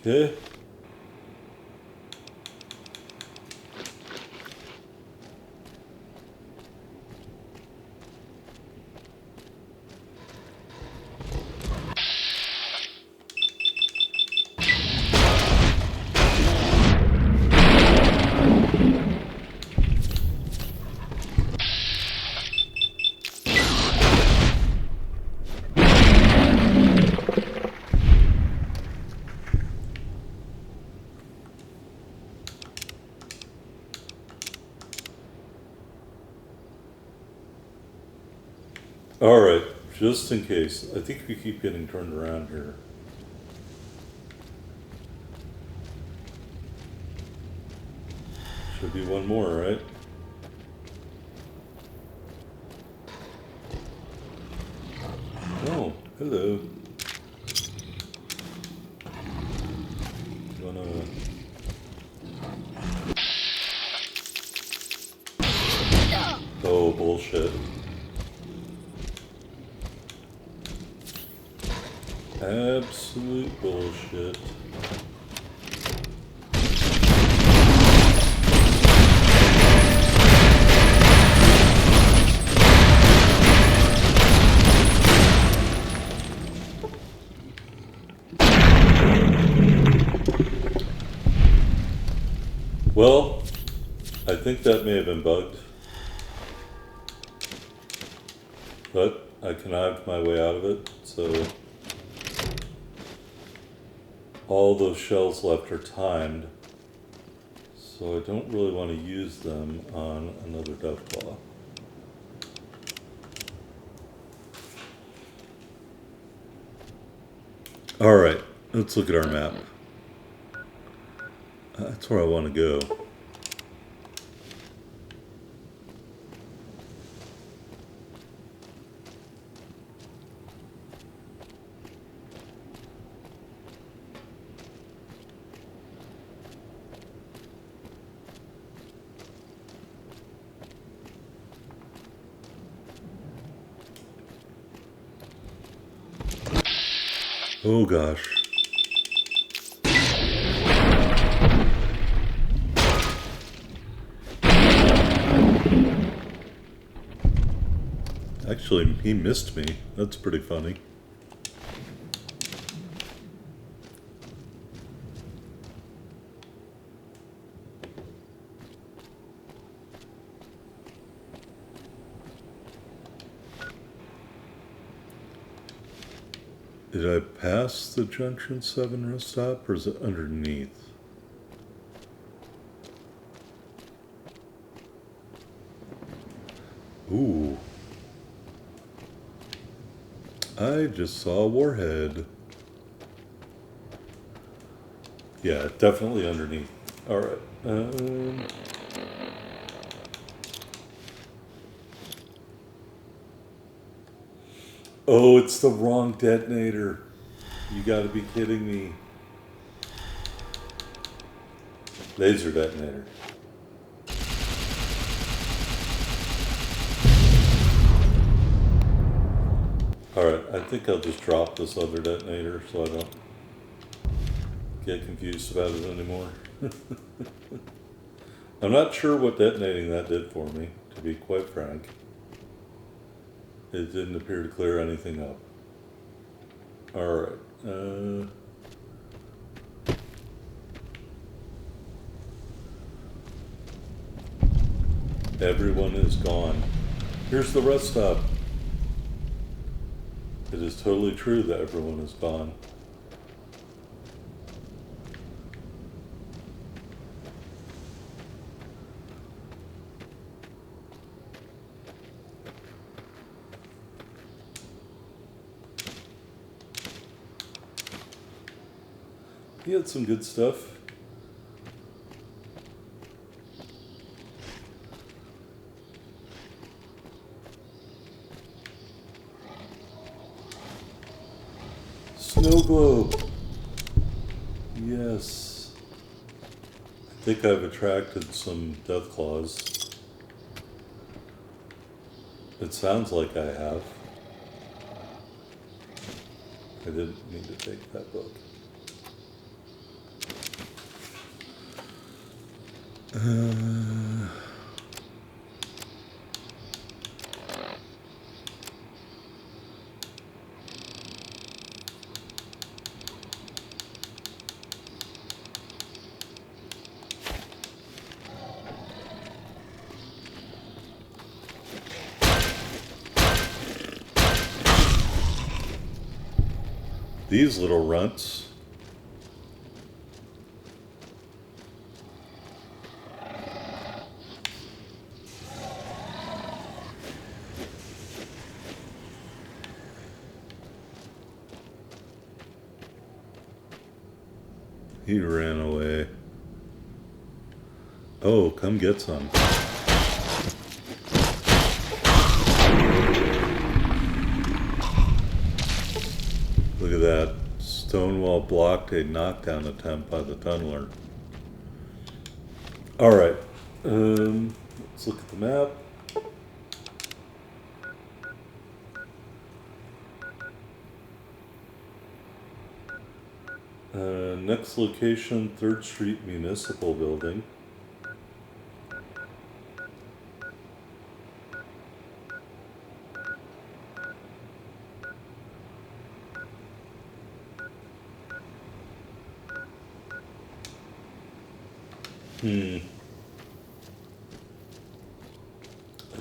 Okay. Alright, just in case. I think we keep getting turned around here. Should be one more, right? Oh, hello. Oh, bullshit. Absolute bullshit. Well, I think that may have been bugged. But I connived my way out of it, so all those shells left are timed. So I don't really want to use them on another Deathclaw. Alright, let's look at our map. That's where I want to go. Oh gosh. Actually, he missed me. That's pretty funny. Did I pass the Junction 7 rest stop, or is it underneath? Ooh. I just saw a warhead. Yeah, definitely underneath. Alright. Oh, it's the wrong detonator. You gotta be kidding me. Laser detonator. Alright, I think I'll just drop this other detonator so I don't get confused about it anymore. I'm not sure what detonating that did for me, to be quite frank. It didn't appear to clear anything up. Alright, everyone is gone. Here's the rest stop. It is totally true that everyone is gone. He had some good stuff. Snow globe. Yes. I think I've attracted some death claws. It sounds like I have. I didn't mean to take that book. These little runts. He ran away. Oh, come get some. Look at that. Stonewall blocked a knockdown attempt by the tunneler. Alright. Let's look at the map. Next location, 3rd Street Municipal Building. I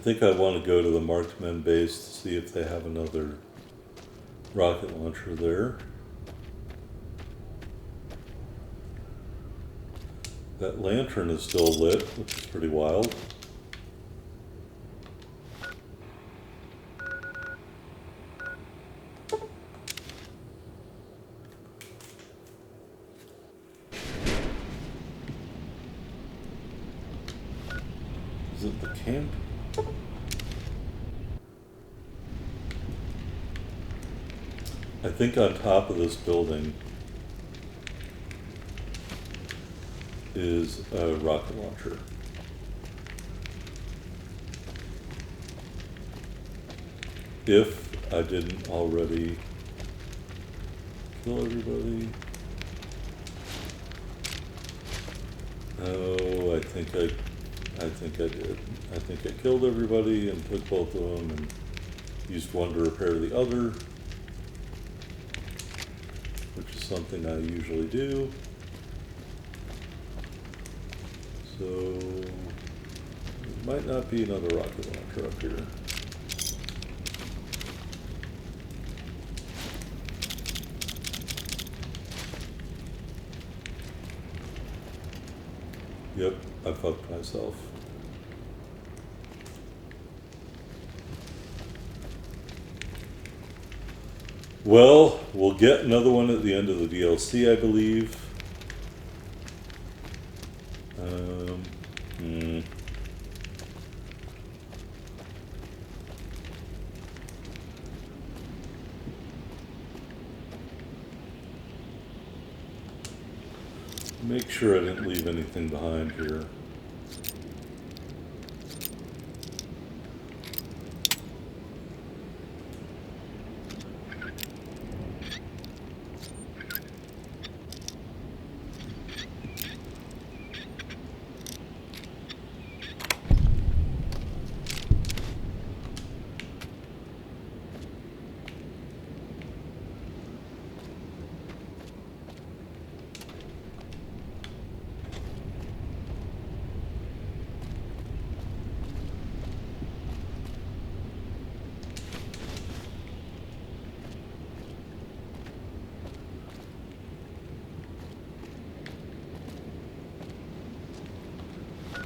think I want to go to the Marked Men base to see if they have another rocket launcher there. That lantern is still lit, which is pretty wild. Is it the camp? I think on top of this building is a rocket launcher. If I didn't already kill everybody. Oh, I think I did. I think I killed everybody and took both of them and used one to repair the other, which is something I usually do. So, there might not be another rocket launcher up here. Yep, I fucked myself. Well, we'll get another one at the end of the DLC, I believe. Hmm. Make sure I didn't leave anything behind here.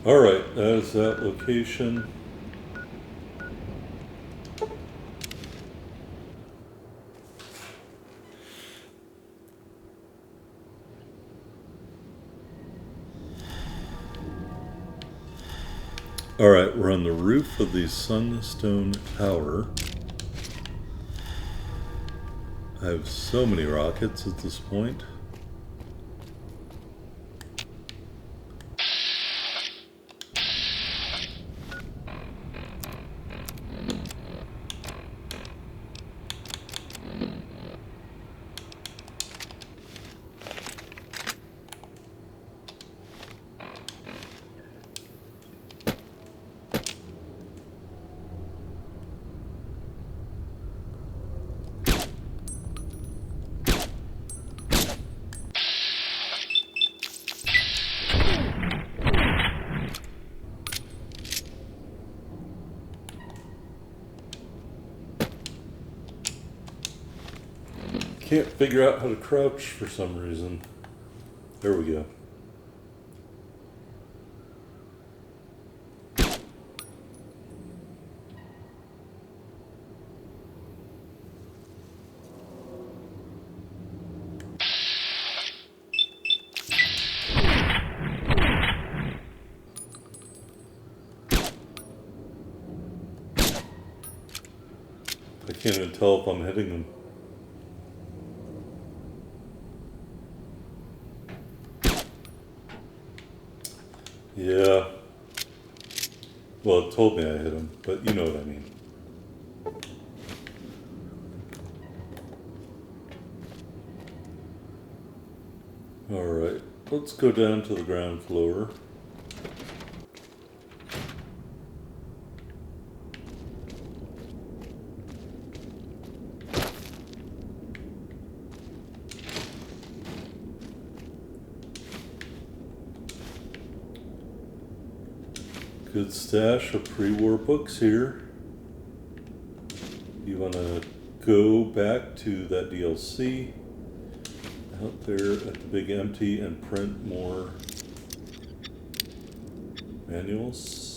Alright, that is that location. Alright, we're on the roof of the Sunstone Tower. I have so many rockets at this point. Can't figure out how to crouch for some reason. There we go. I can't even tell if I'm hitting them. Yeah. Well, it told me I hit him, but you know what I mean. Alright, let's go down to the ground floor. Good stash of pre-war books here. You want to go back to that DLC out there at the big empty and print more manuals.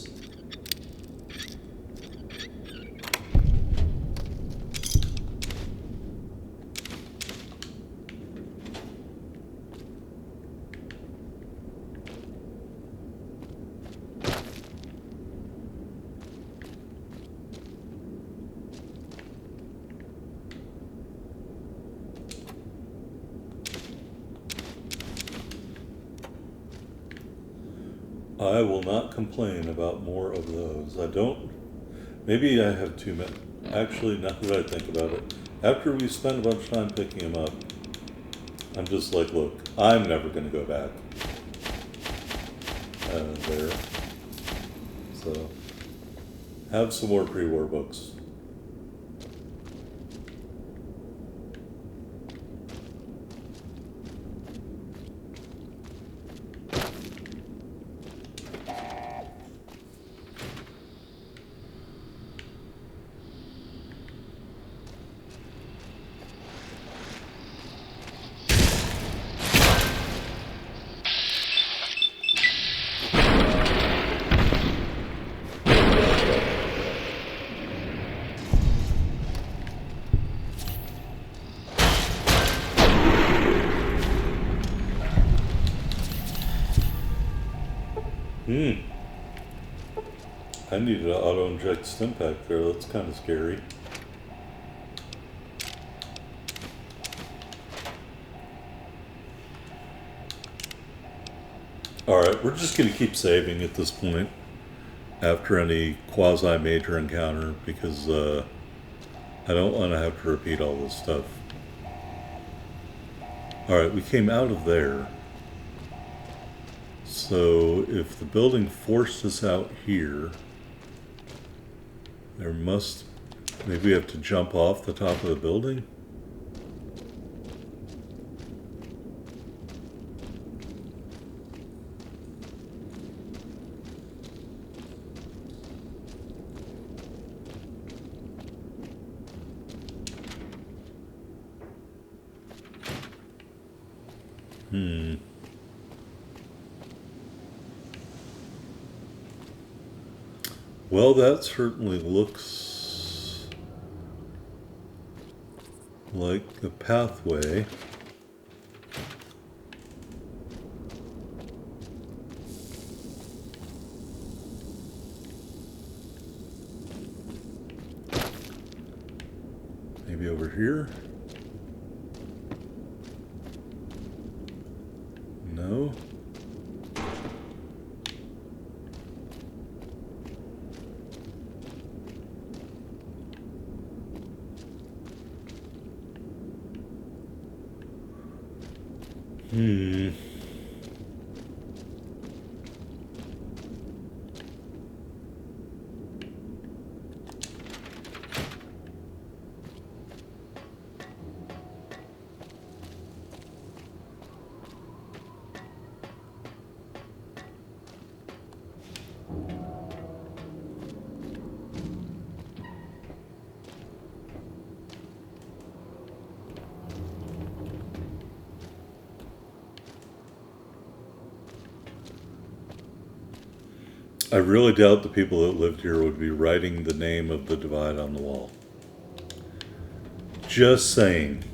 I will not complain about more of those. I don't. Maybe I have too many. Actually, now that I think about it, after we spent a bunch of time picking them up, I'm just like, look, I'm never going to go back there. So, have some more pre-war books. I needed an auto-inject stim pack there. That's kind of scary. Alright, we're just going to keep saving at this point after any quasi-major encounter because I don't want to have to repeat all this stuff. Alright, we came out of there. So if the building forced us out here, there must... maybe we have to jump off the top of the building? Well, that certainly looks like the pathway. Maybe over here? No? I really doubt the people that lived here would be writing the name of the divide on the wall. Just saying.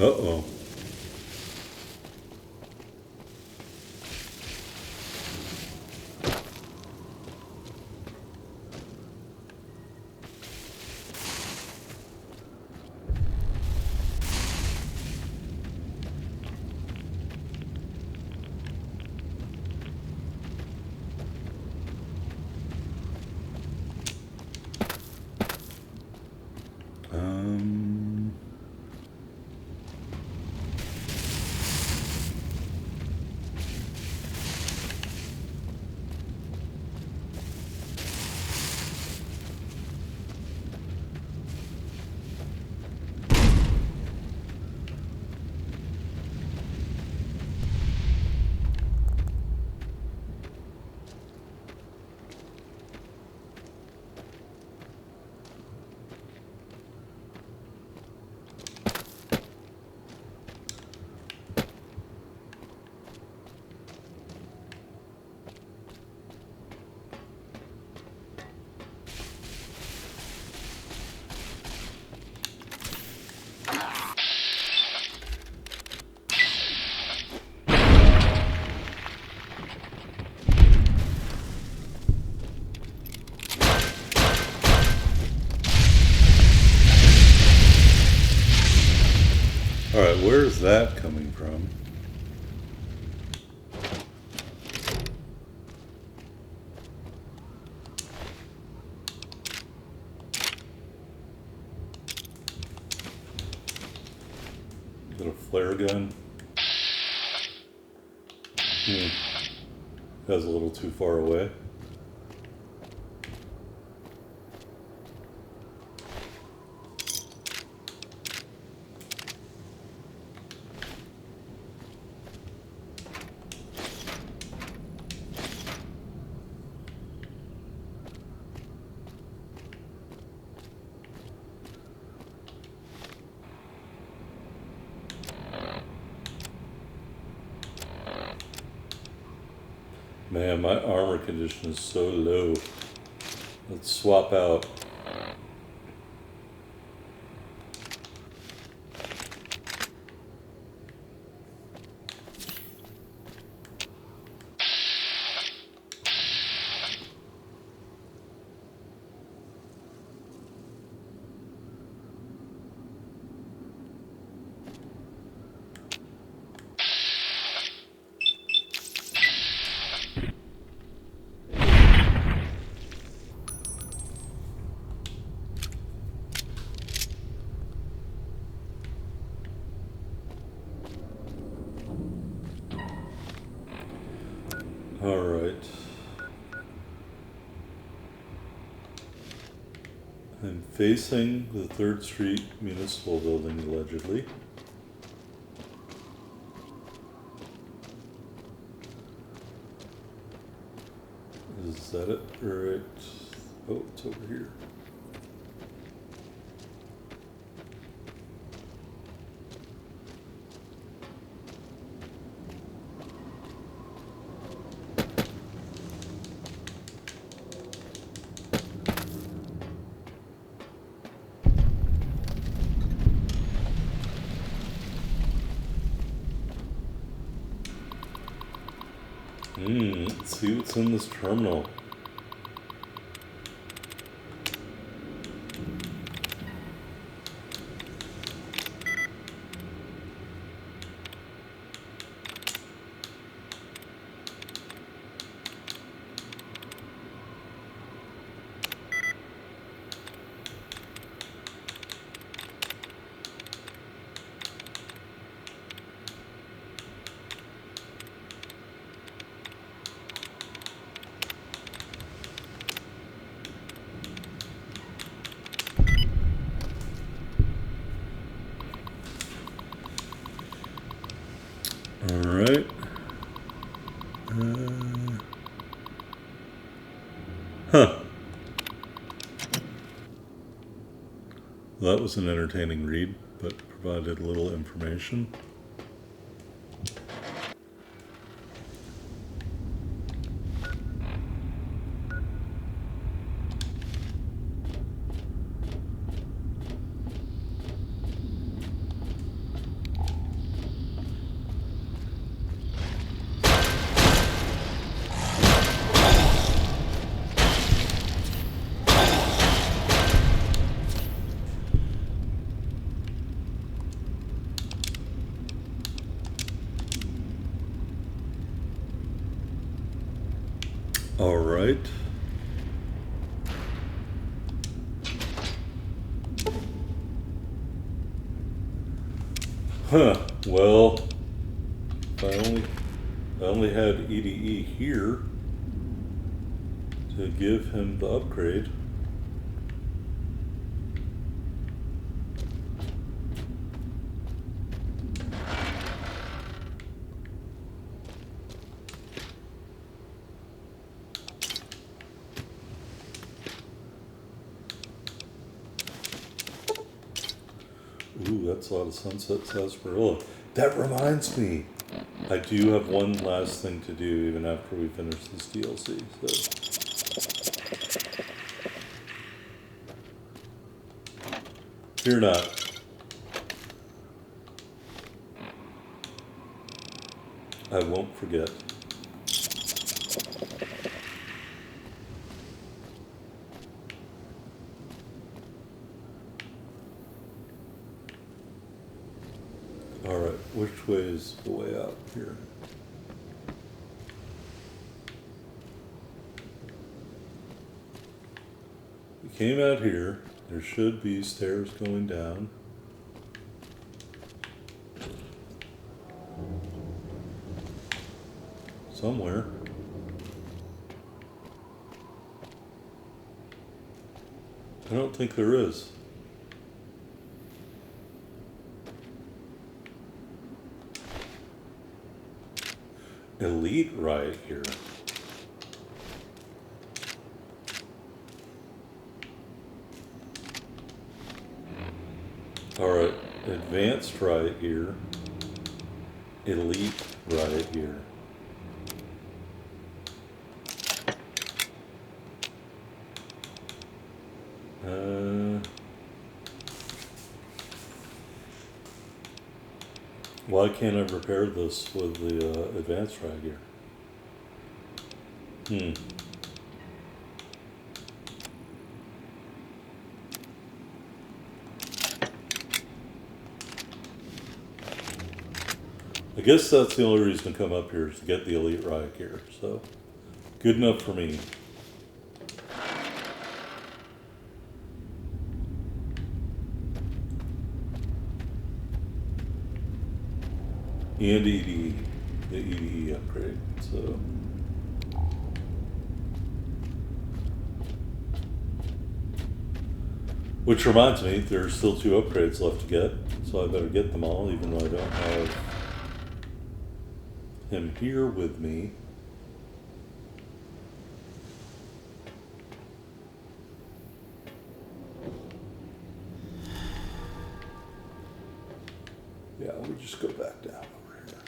Uh-oh. Alright, where's that coming from? Is it a flare gun? That's a little too far away. Man, my armor condition is so low. Let's swap out. All right. I'm facing the 3rd Street Municipal Building, allegedly. Is that it? Right. Oh, it's over here. Let's see what's in this terminal. Alright. Huh. Well, that was an entertaining read, but provided little information. All right. Huh. Well, I only had EDE here to give him the upgrade. Ooh, that's a lot of Sunset Sarsaparilla. That reminds me, I do have one last thing to do even after we finish this DLC. So, fear not. I won't forget. Alright, which way is the way out here? We came out here. There should be stairs going down. Somewhere. I don't think there is. Elite right here. Alright, advanced right here. Elite right here. Why can't I repair this with the advanced frag here? I guess that's the only reason to come up here is to get the elite rack here, so good enough for me. And EDE, the EDE upgrade, so. Which reminds me, there's still 2 upgrades left to get, so I better get them all, even though I don't have him here with me. Yeah, we'll just go back down over here.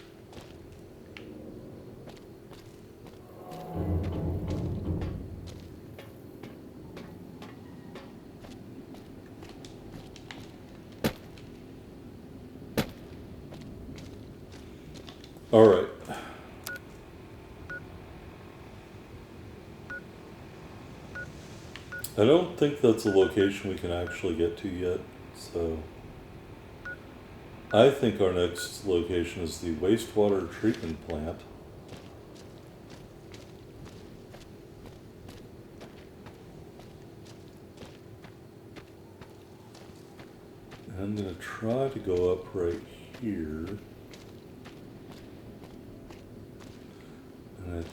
All right. I don't think that's a location we can actually get to yet, so I think our next location is the wastewater treatment plant. I'm going to try to go up right here. And I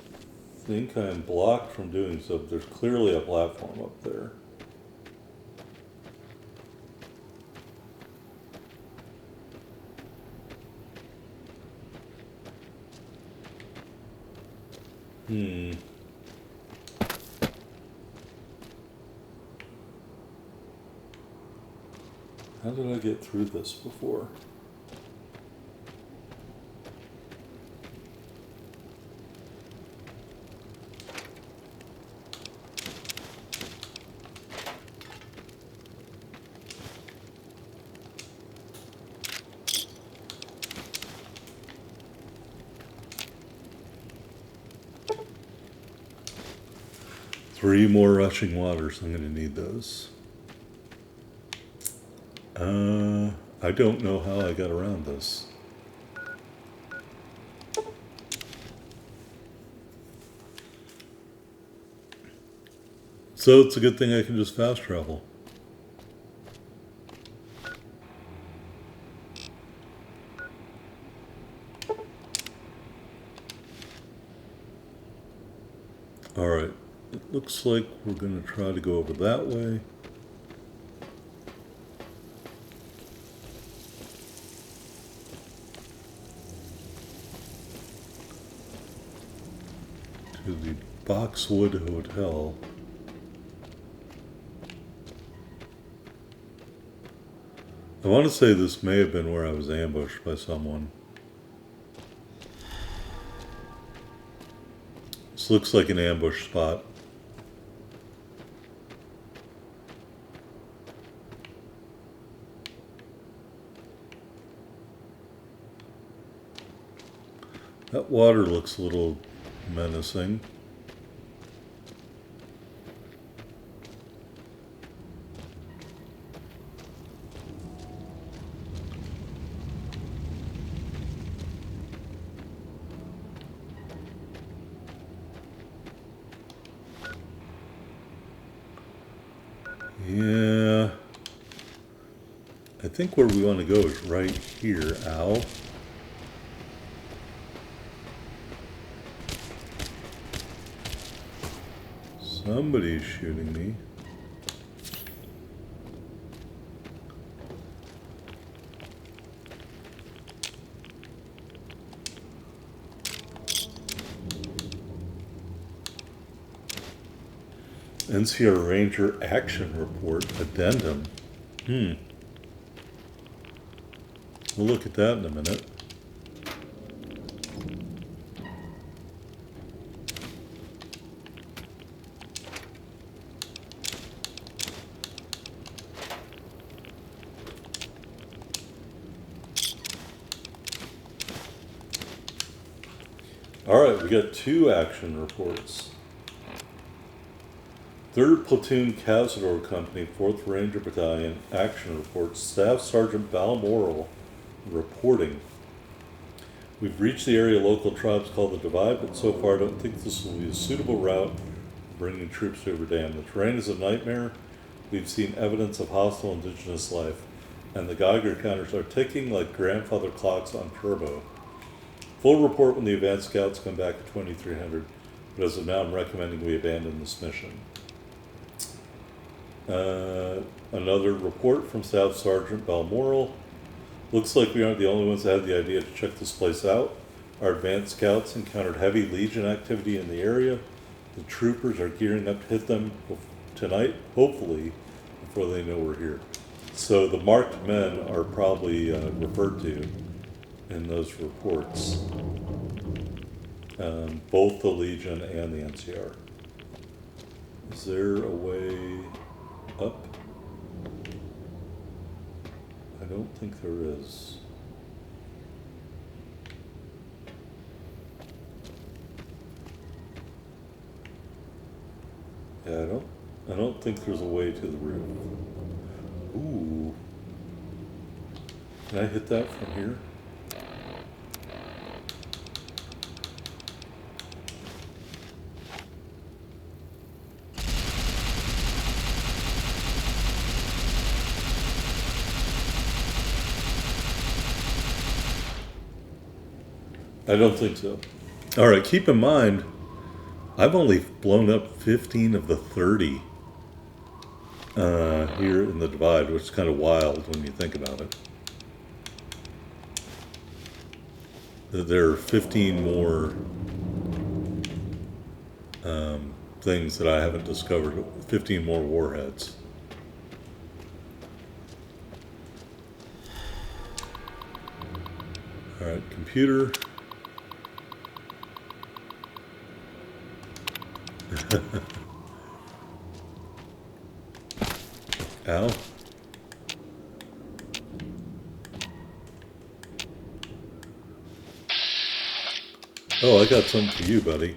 think I'm blocked from doing so, but there's clearly a platform up there. How did I get through this before? Three more rushing waters. I'm going to need those. I don't know how I got around this. So it's a good thing I can just fast travel. All right. It looks like we're going to try to go over that way. To the Boxwood Hotel. I want to say this may have been where I was ambushed by someone. This looks like an ambush spot. That water looks a little menacing. Yeah. I think where we want to go is right here, Al. Somebody's shooting me. NCR Ranger Action Report Addendum. We'll look at that in a minute. Alright, we got 2 action reports. 3rd Platoon Cazador Company, 4th Ranger Battalion, action reports. Staff Sergeant Balmoral reporting. We've reached the area local tribes call the Divide, but so far I don't think this will be a suitable route for bringing troops over dam. The terrain is a nightmare. We've seen evidence of hostile indigenous life, and the Geiger counters are ticking like grandfather clocks on turbo. Full report when the advanced scouts come back at 2300, but as of now I'm recommending we abandon this mission. Another report from Staff Sergeant Balmoral. Looks like we aren't the only ones that had the idea to check this place out. Our advanced scouts encountered heavy Legion activity in the area. The troopers are gearing up to hit them tonight, hopefully, before they know we're here. So the marked men are probably referred to in those reports. Both the Legion and the NCR. Is there a way up? I don't think there is. Yeah, I don't think there's a way to the roof. Ooh. Can I hit that from here? I don't think so. Alright, keep in mind, I've only blown up 15 of the 30 here in the Divide, which is kind of wild when you think about it. There are 15 more things that I haven't discovered, 15 more warheads. Alright, computer. Al? Oh, I got something for you, buddy.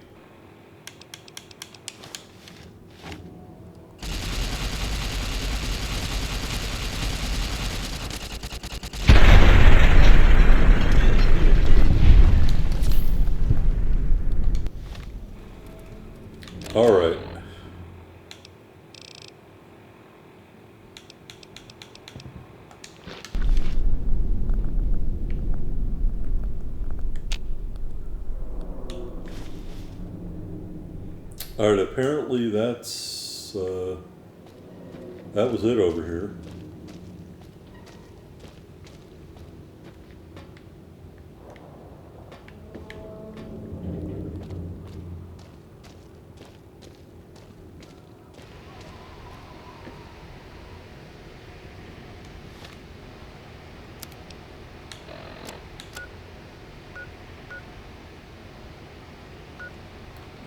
All right. All right, apparently that's, that was it over here.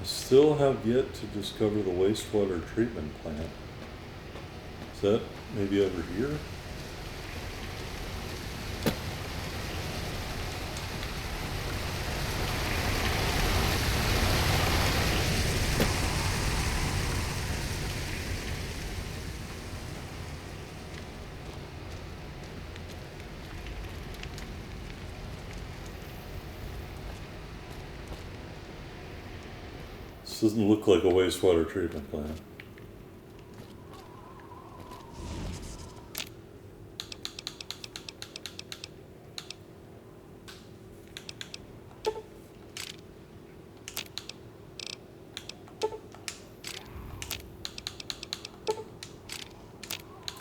Still have yet to discover the wastewater treatment plant. Is that maybe over here? This doesn't look like a wastewater treatment plant.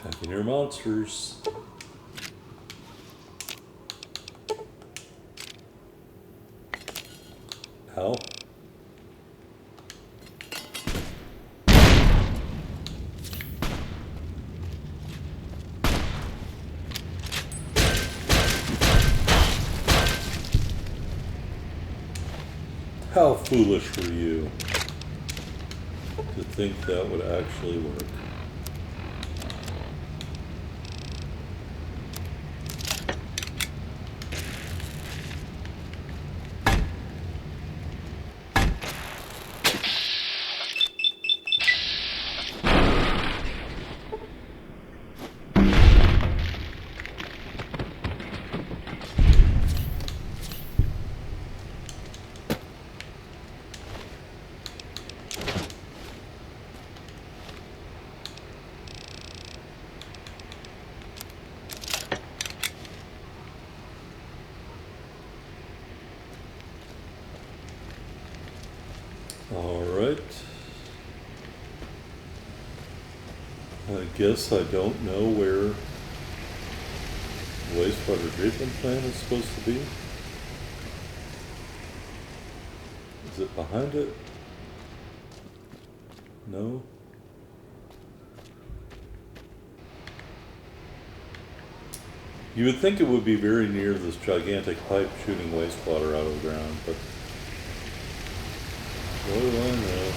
I can hear monsters. Ow. How foolish were you to think that would actually work? All right. I guess I don't know where the wastewater treatment plant is supposed to be. Is it behind it? No. You would think it would be very near this gigantic pipe shooting wastewater out of the ground, but what do I know?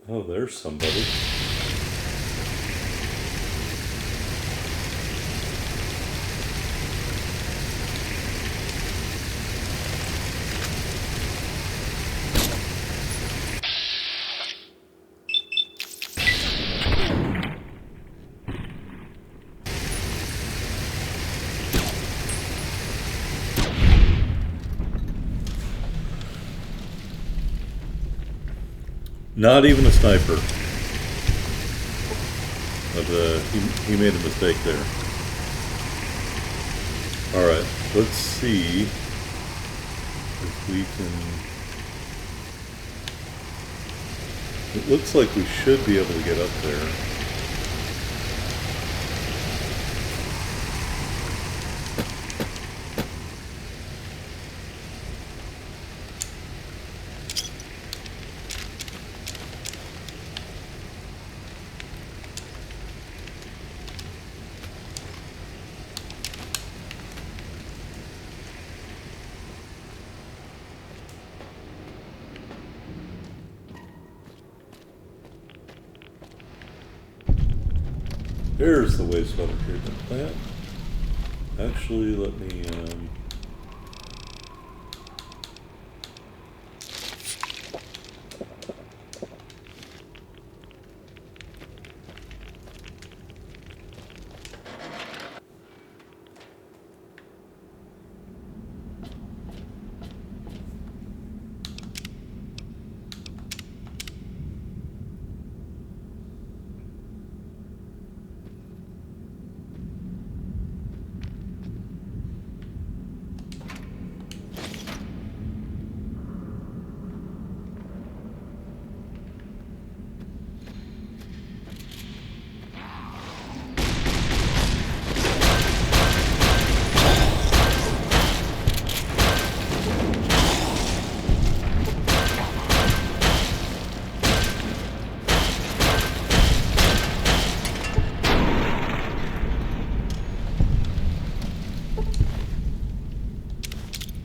Oh, there's somebody. Not even a sniper. But he made a mistake there. Alright, let's see if we can... It looks like we should be able to get up there. There's the wastewater treatment plant. Actually, let me,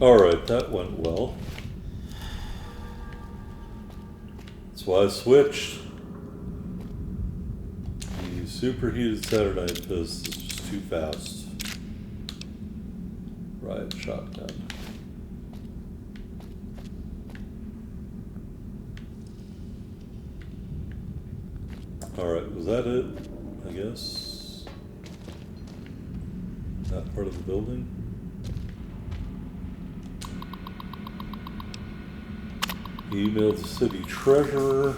alright, that went well. That's why I switched. The superheated Saturday because it's just too fast. Right, shotgun. Alright, was that it? I guess. That part of the building? Email the city treasurer.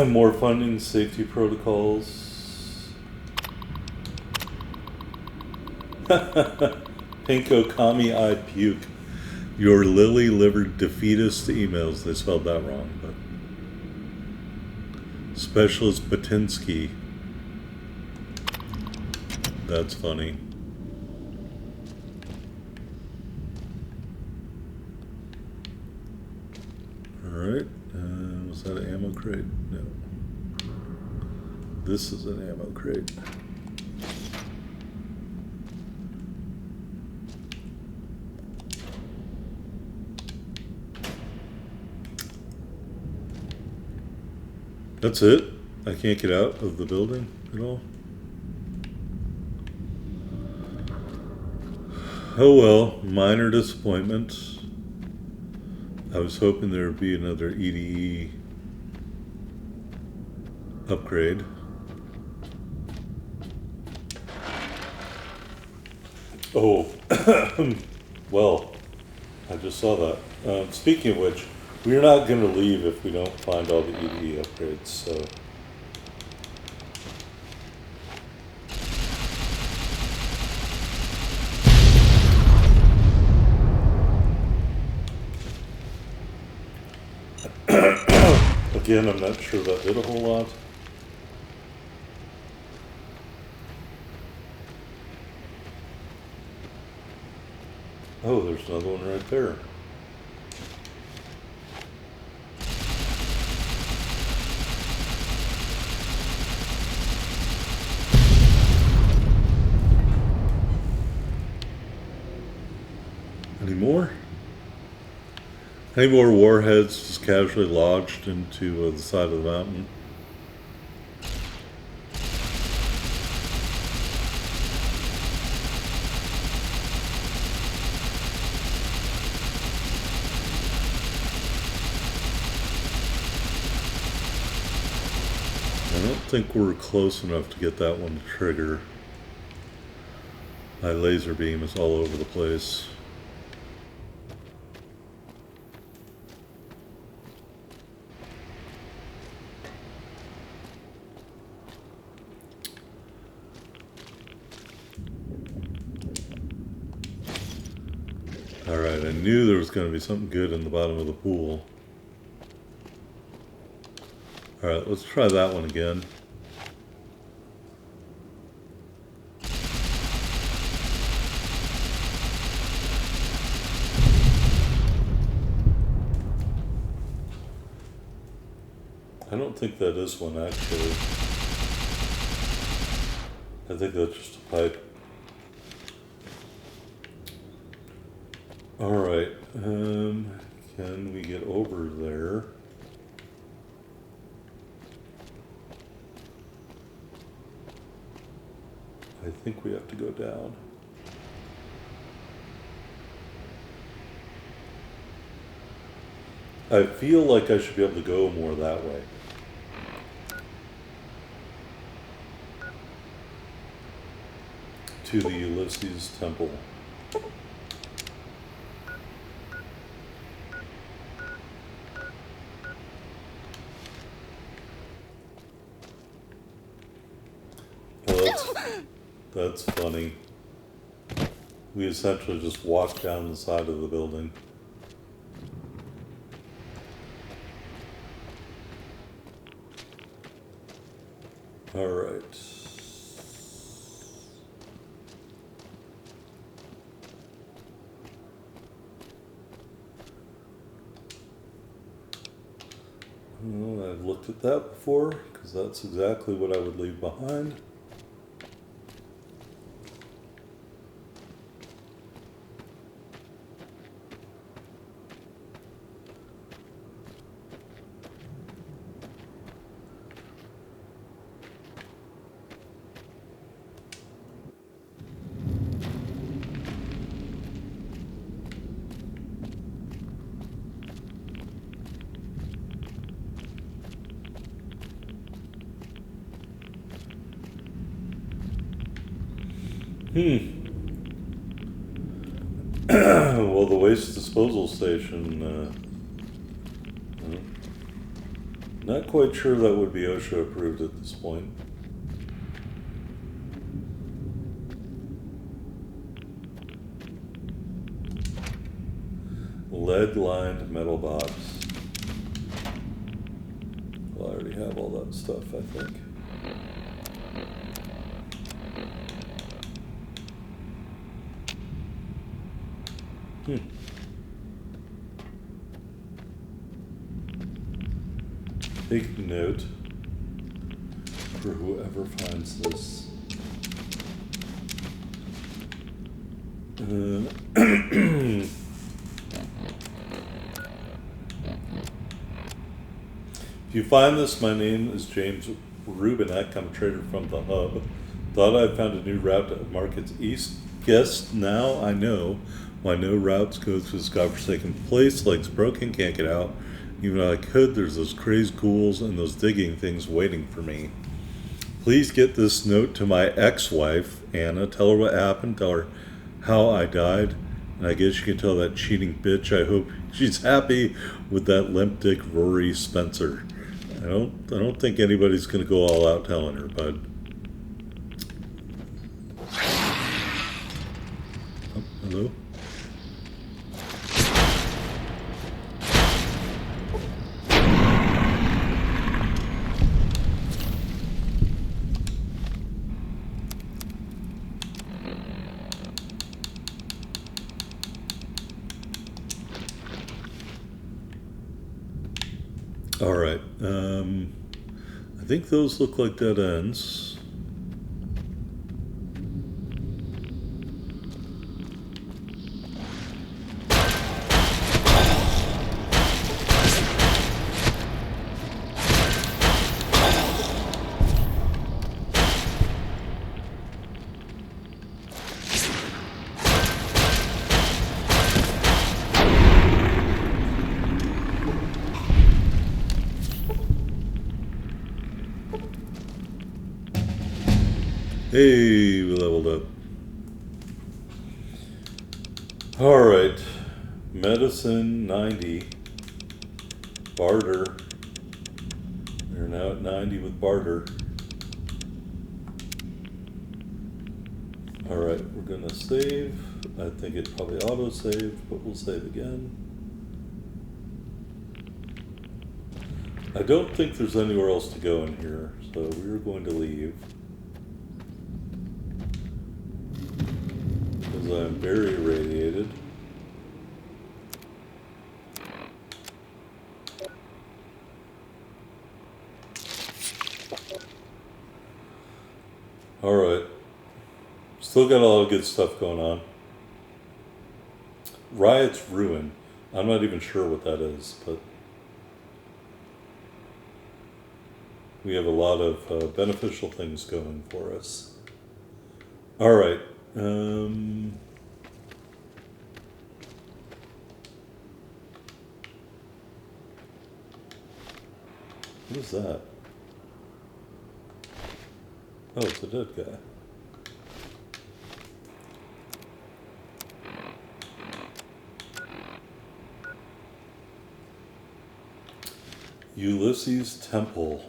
More funding, safety protocols. Pinko Kami I Puke. Your lily-livered defeatist emails. They spelled that wrong, but. Specialist Patinsky. That's funny. Alright, was that an ammo crate? No. This is an ammo crate. That's it? I can't get out of the building at all? Oh well, minor disappointment. I was hoping there would be another EDE upgrade. Oh, well, I just saw that. Speaking of which, we're not going to leave if we don't find all the EDE upgrades, so. Again, I'm not sure that did a whole lot. Oh, there's another one right there. Any more? Any more warheads just casually lodged into the side of the mountain? I don't think we're close enough to get that one to trigger. My laser beam is all over the place. Alright, I knew there was going to be something good in the bottom of the pool. Alright, let's try that one again. I don't think that is one, actually. I think that's just a pipe. Alright, can we get over there? I think we have to go down. I feel like I should be able to go more that way. To the Ulysses Temple. That's funny. We essentially just walked down the side of the building. All right. Well, I've looked at that before, because that's exactly what I would leave behind. Well, the waste disposal station, not quite sure that would be OSHA approved at this point. Lead-lined metal box. Well, I already have all that stuff, I think. Take note for whoever finds this. If you find this, my name is James Rubinek. I'm a trader from the Hub. Thought I found a new route to Market's East. Guess now I know why no routes go through this godforsaken place. Leg's broken, can't get out. Even though I could, there's those crazed ghouls and those digging things waiting for me. Please get this note to my ex-wife, Anna. Tell her what happened. Tell her how I died. And I guess you can tell that cheating bitch I hope she's happy with that limp dick Rory Spencer. I don't think anybody's gonna go all out telling her, bud. Oh, hello? Alright, I think those look like dead ends. Hey, we leveled up. Alright. Medicine 90. Barter. We're now at 90 with barter. Alright, we're gonna save. I think it probably auto-saved, but we'll save again. I don't think there's anywhere else to go in here, so we're going to leave. Because I'm very irradiated. Alright. Still got a lot of good stuff going on. Riot's Ruin. I'm not even sure what that is, but we have a lot of beneficial things going for us. Alright. What is that? Oh, it's a dead guy. Ulysses Temple.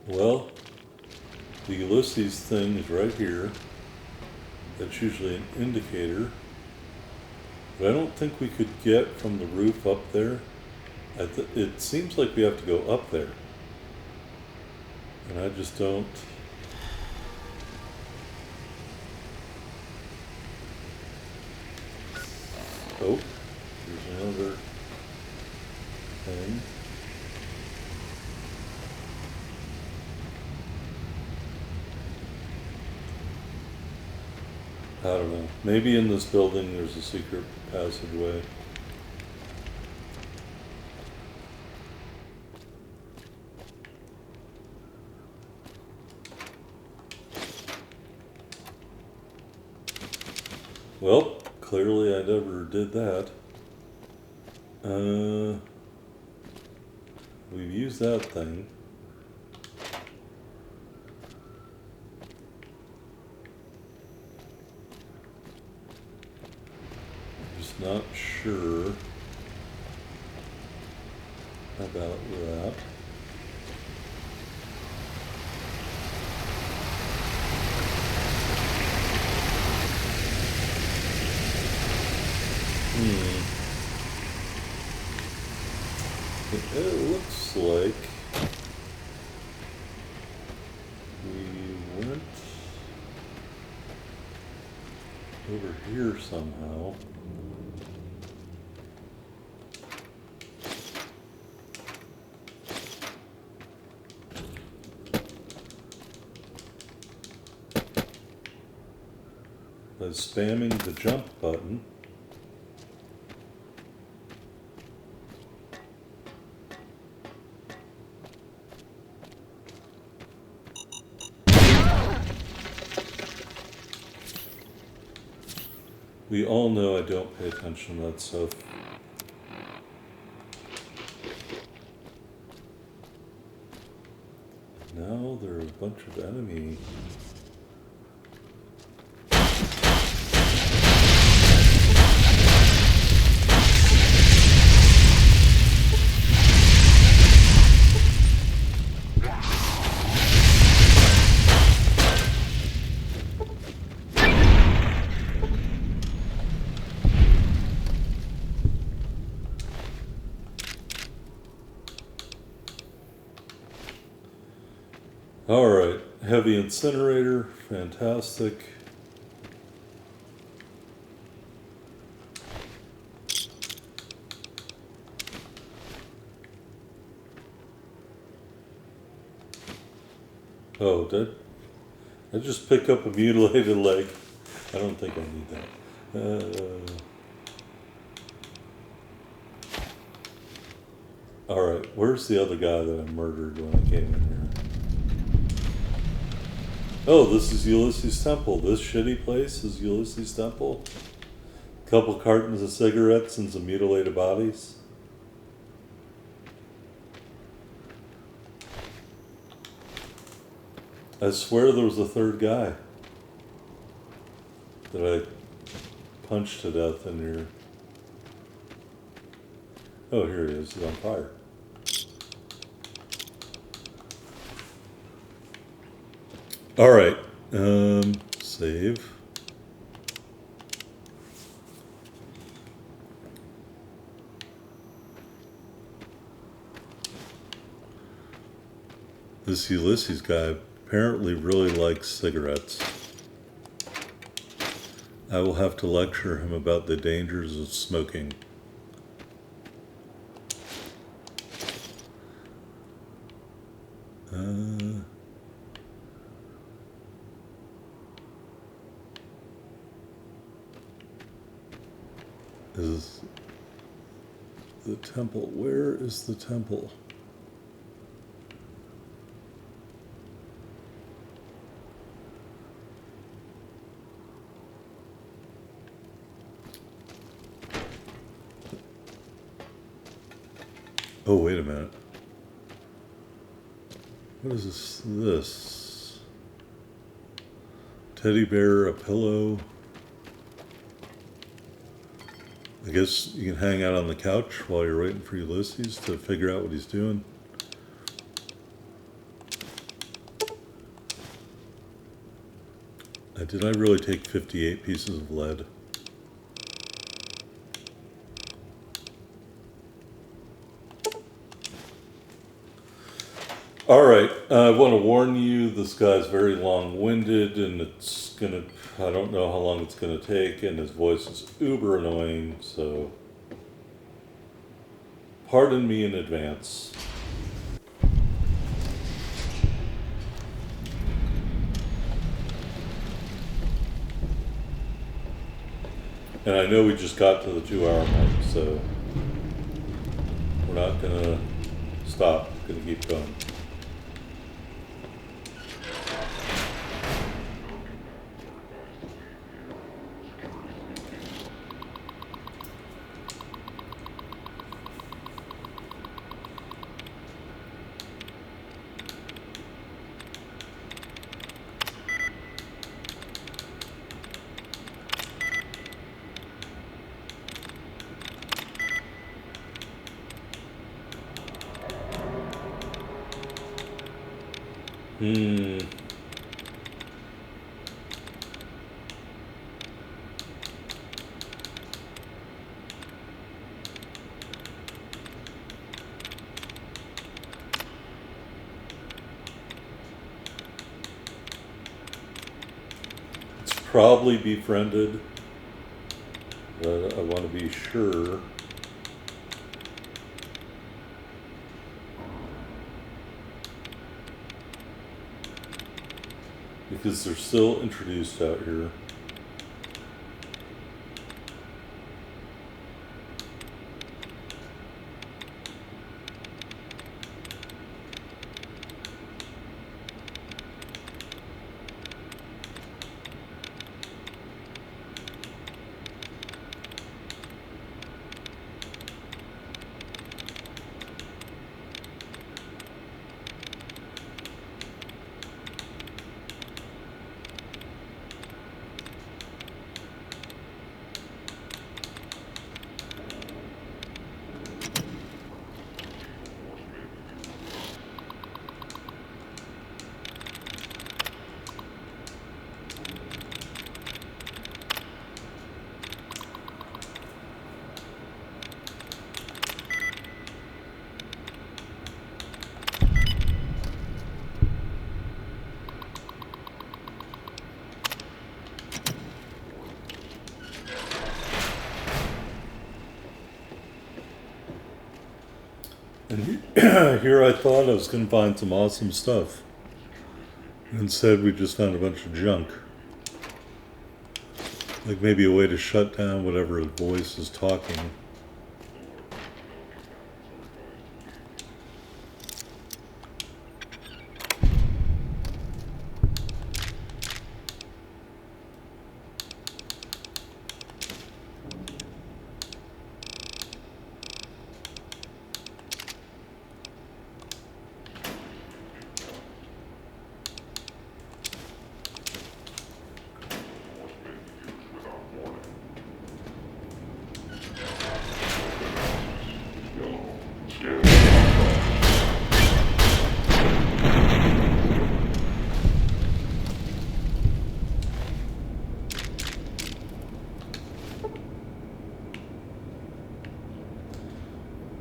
Well, the Ulysses thing is right here. That's usually an indicator. But I don't think we could get from the roof up there. It seems like we have to go up there. And I just don't... Oh, there's another thing. I don't know. Maybe in this building there's a secret passageway. Well, clearly I never did that. We've used that thing. Not sure about that. It looks like we went over here somehow. By spamming the jump button. We all know I don't pay attention to that stuff. Now there are a bunch of enemy. Alright, heavy incinerator, fantastic. Oh, did I just pick up a mutilated leg? I don't think I need that. Alright, where's the other guy that I murdered when I came in here? Oh, this is Ulysses' Temple. This shitty place is Ulysses' Temple. Couple cartons of cigarettes and some mutilated bodies. I swear there was a third guy that I punched to death in here. Oh, here he is. He's on fire. Alright. Save. This Ulysses guy apparently really likes cigarettes. I will have to lecture him about the dangers of smoking. Is the temple? Where is the temple? Oh, wait a minute. What is this? Teddy bear, a pillow. I guess you can hang out on the couch while you're waiting for Ulysses to figure out what he's doing. Did I really take 58 pieces of lead? Alright, I want to warn you, this guy's very long-winded, and it's gonna, I don't know how long it's gonna take, and his voice is uber annoying, so pardon me in advance. And I know we just got to the 2-hour mark, so we're not gonna stop, we're gonna keep going. It's probably befriended, but I want to be sure. Because they're still introduced out here. And here I thought I was going to find some awesome stuff. Instead, we just found a bunch of junk. Like maybe a way to shut down whatever his voice is talking.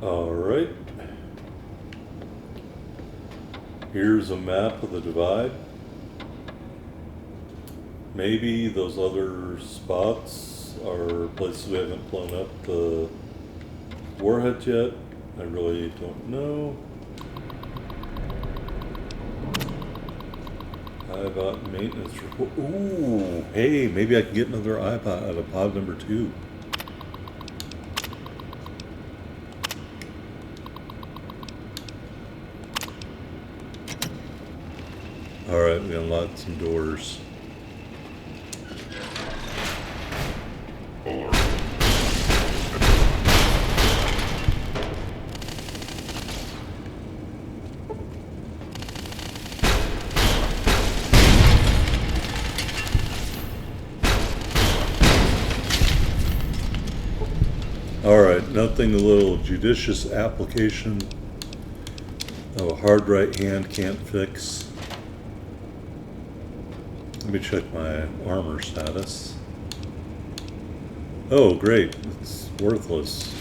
Alright. Here's a map of the divide. Maybe those other spots are places we haven't blown up the warhead yet. I really don't know. iBot maintenance report. Ooh, hey, maybe I can get another iBot out of pod number 2. Alright, we unlocked some doors. Alright, nothing a little judicious application of a hard right hand can't fix. Let me check my armor status. Oh, great. It's worthless.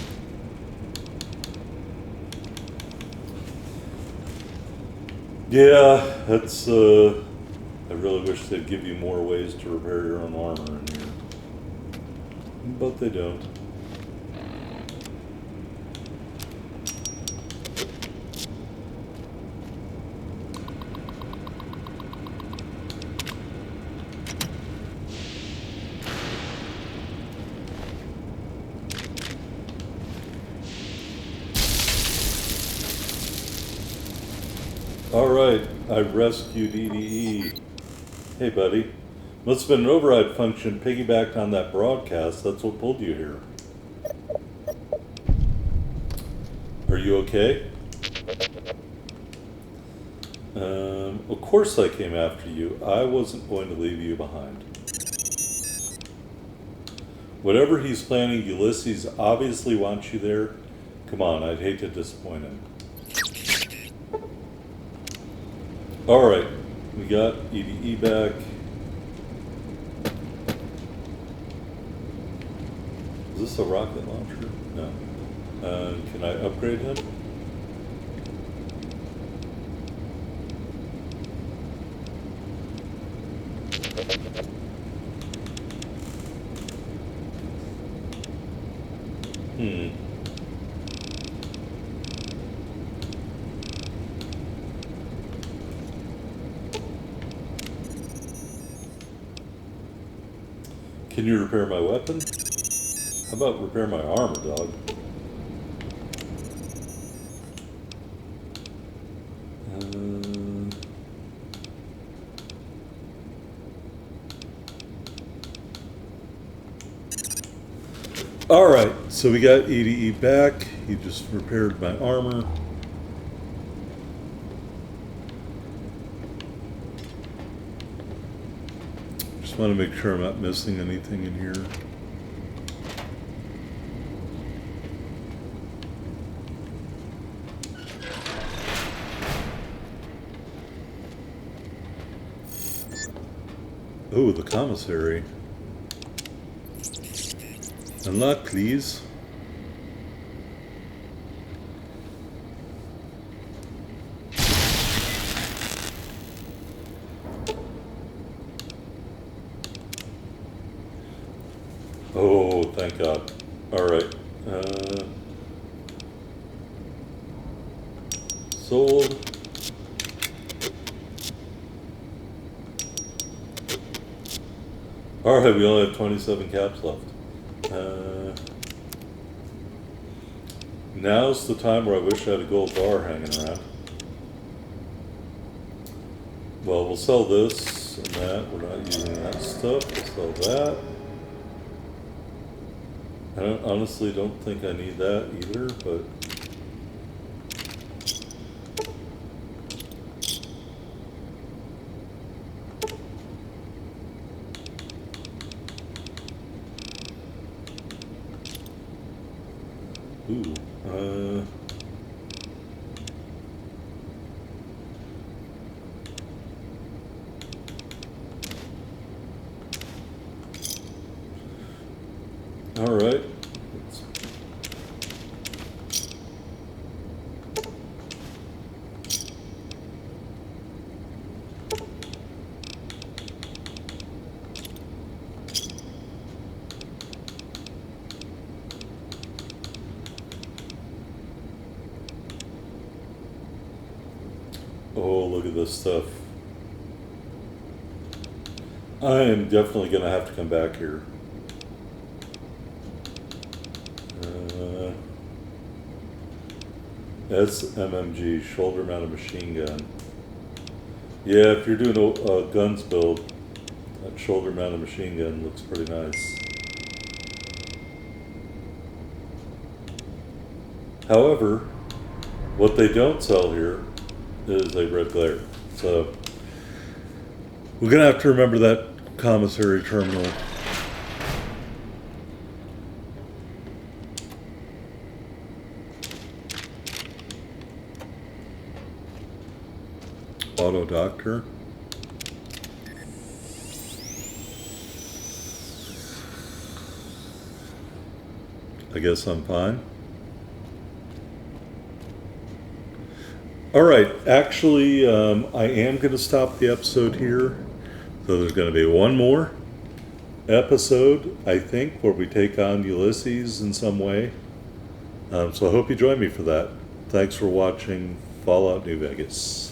Yeah, that's, I really wish they'd give you more ways to repair your own armor in here. But they don't. Alright, I rescued EDE. Hey buddy. Must have been an override function piggybacked on that broadcast. That's what pulled you here. Are you okay? Of course I came after you. I wasn't going to leave you behind. Whatever he's planning, Ulysses obviously wants you there. Come on, I'd hate to disappoint him. Alright, we got EDE back. Is this a rocket launcher? No. Can I upgrade him? Can you repair my weapon? How about repair my armor, dog? Alright, so we got EDE back. He just repaired my armor. Just want to make sure I'm not missing anything in here. Oh, the commissary. Unlock, please. Oh, thank God. All right. Sold. Alright, we only have 27 caps left. Now's the time where I wish I had a gold bar hanging around. Well, we'll sell this and that. We're not using that stuff. We'll sell that. I honestly don't think I need that either, but... Ooh, all right. Oh, look at this stuff. I am definitely going to have to come back here. SMMG, shoulder mounted machine gun. Yeah, if you're doing a guns build, that shoulder mounted machine gun looks pretty nice. However, what they don't sell here is a red glare. So we're gonna have to remember that commissary terminal. Auto doctor. I guess I'm fine. All right, actually, I am going to stop the episode here. So there's going to be one more episode, I think, where we take on Ulysses in some way. So I hope you join me for that. Thanks for watching Fallout New Vegas.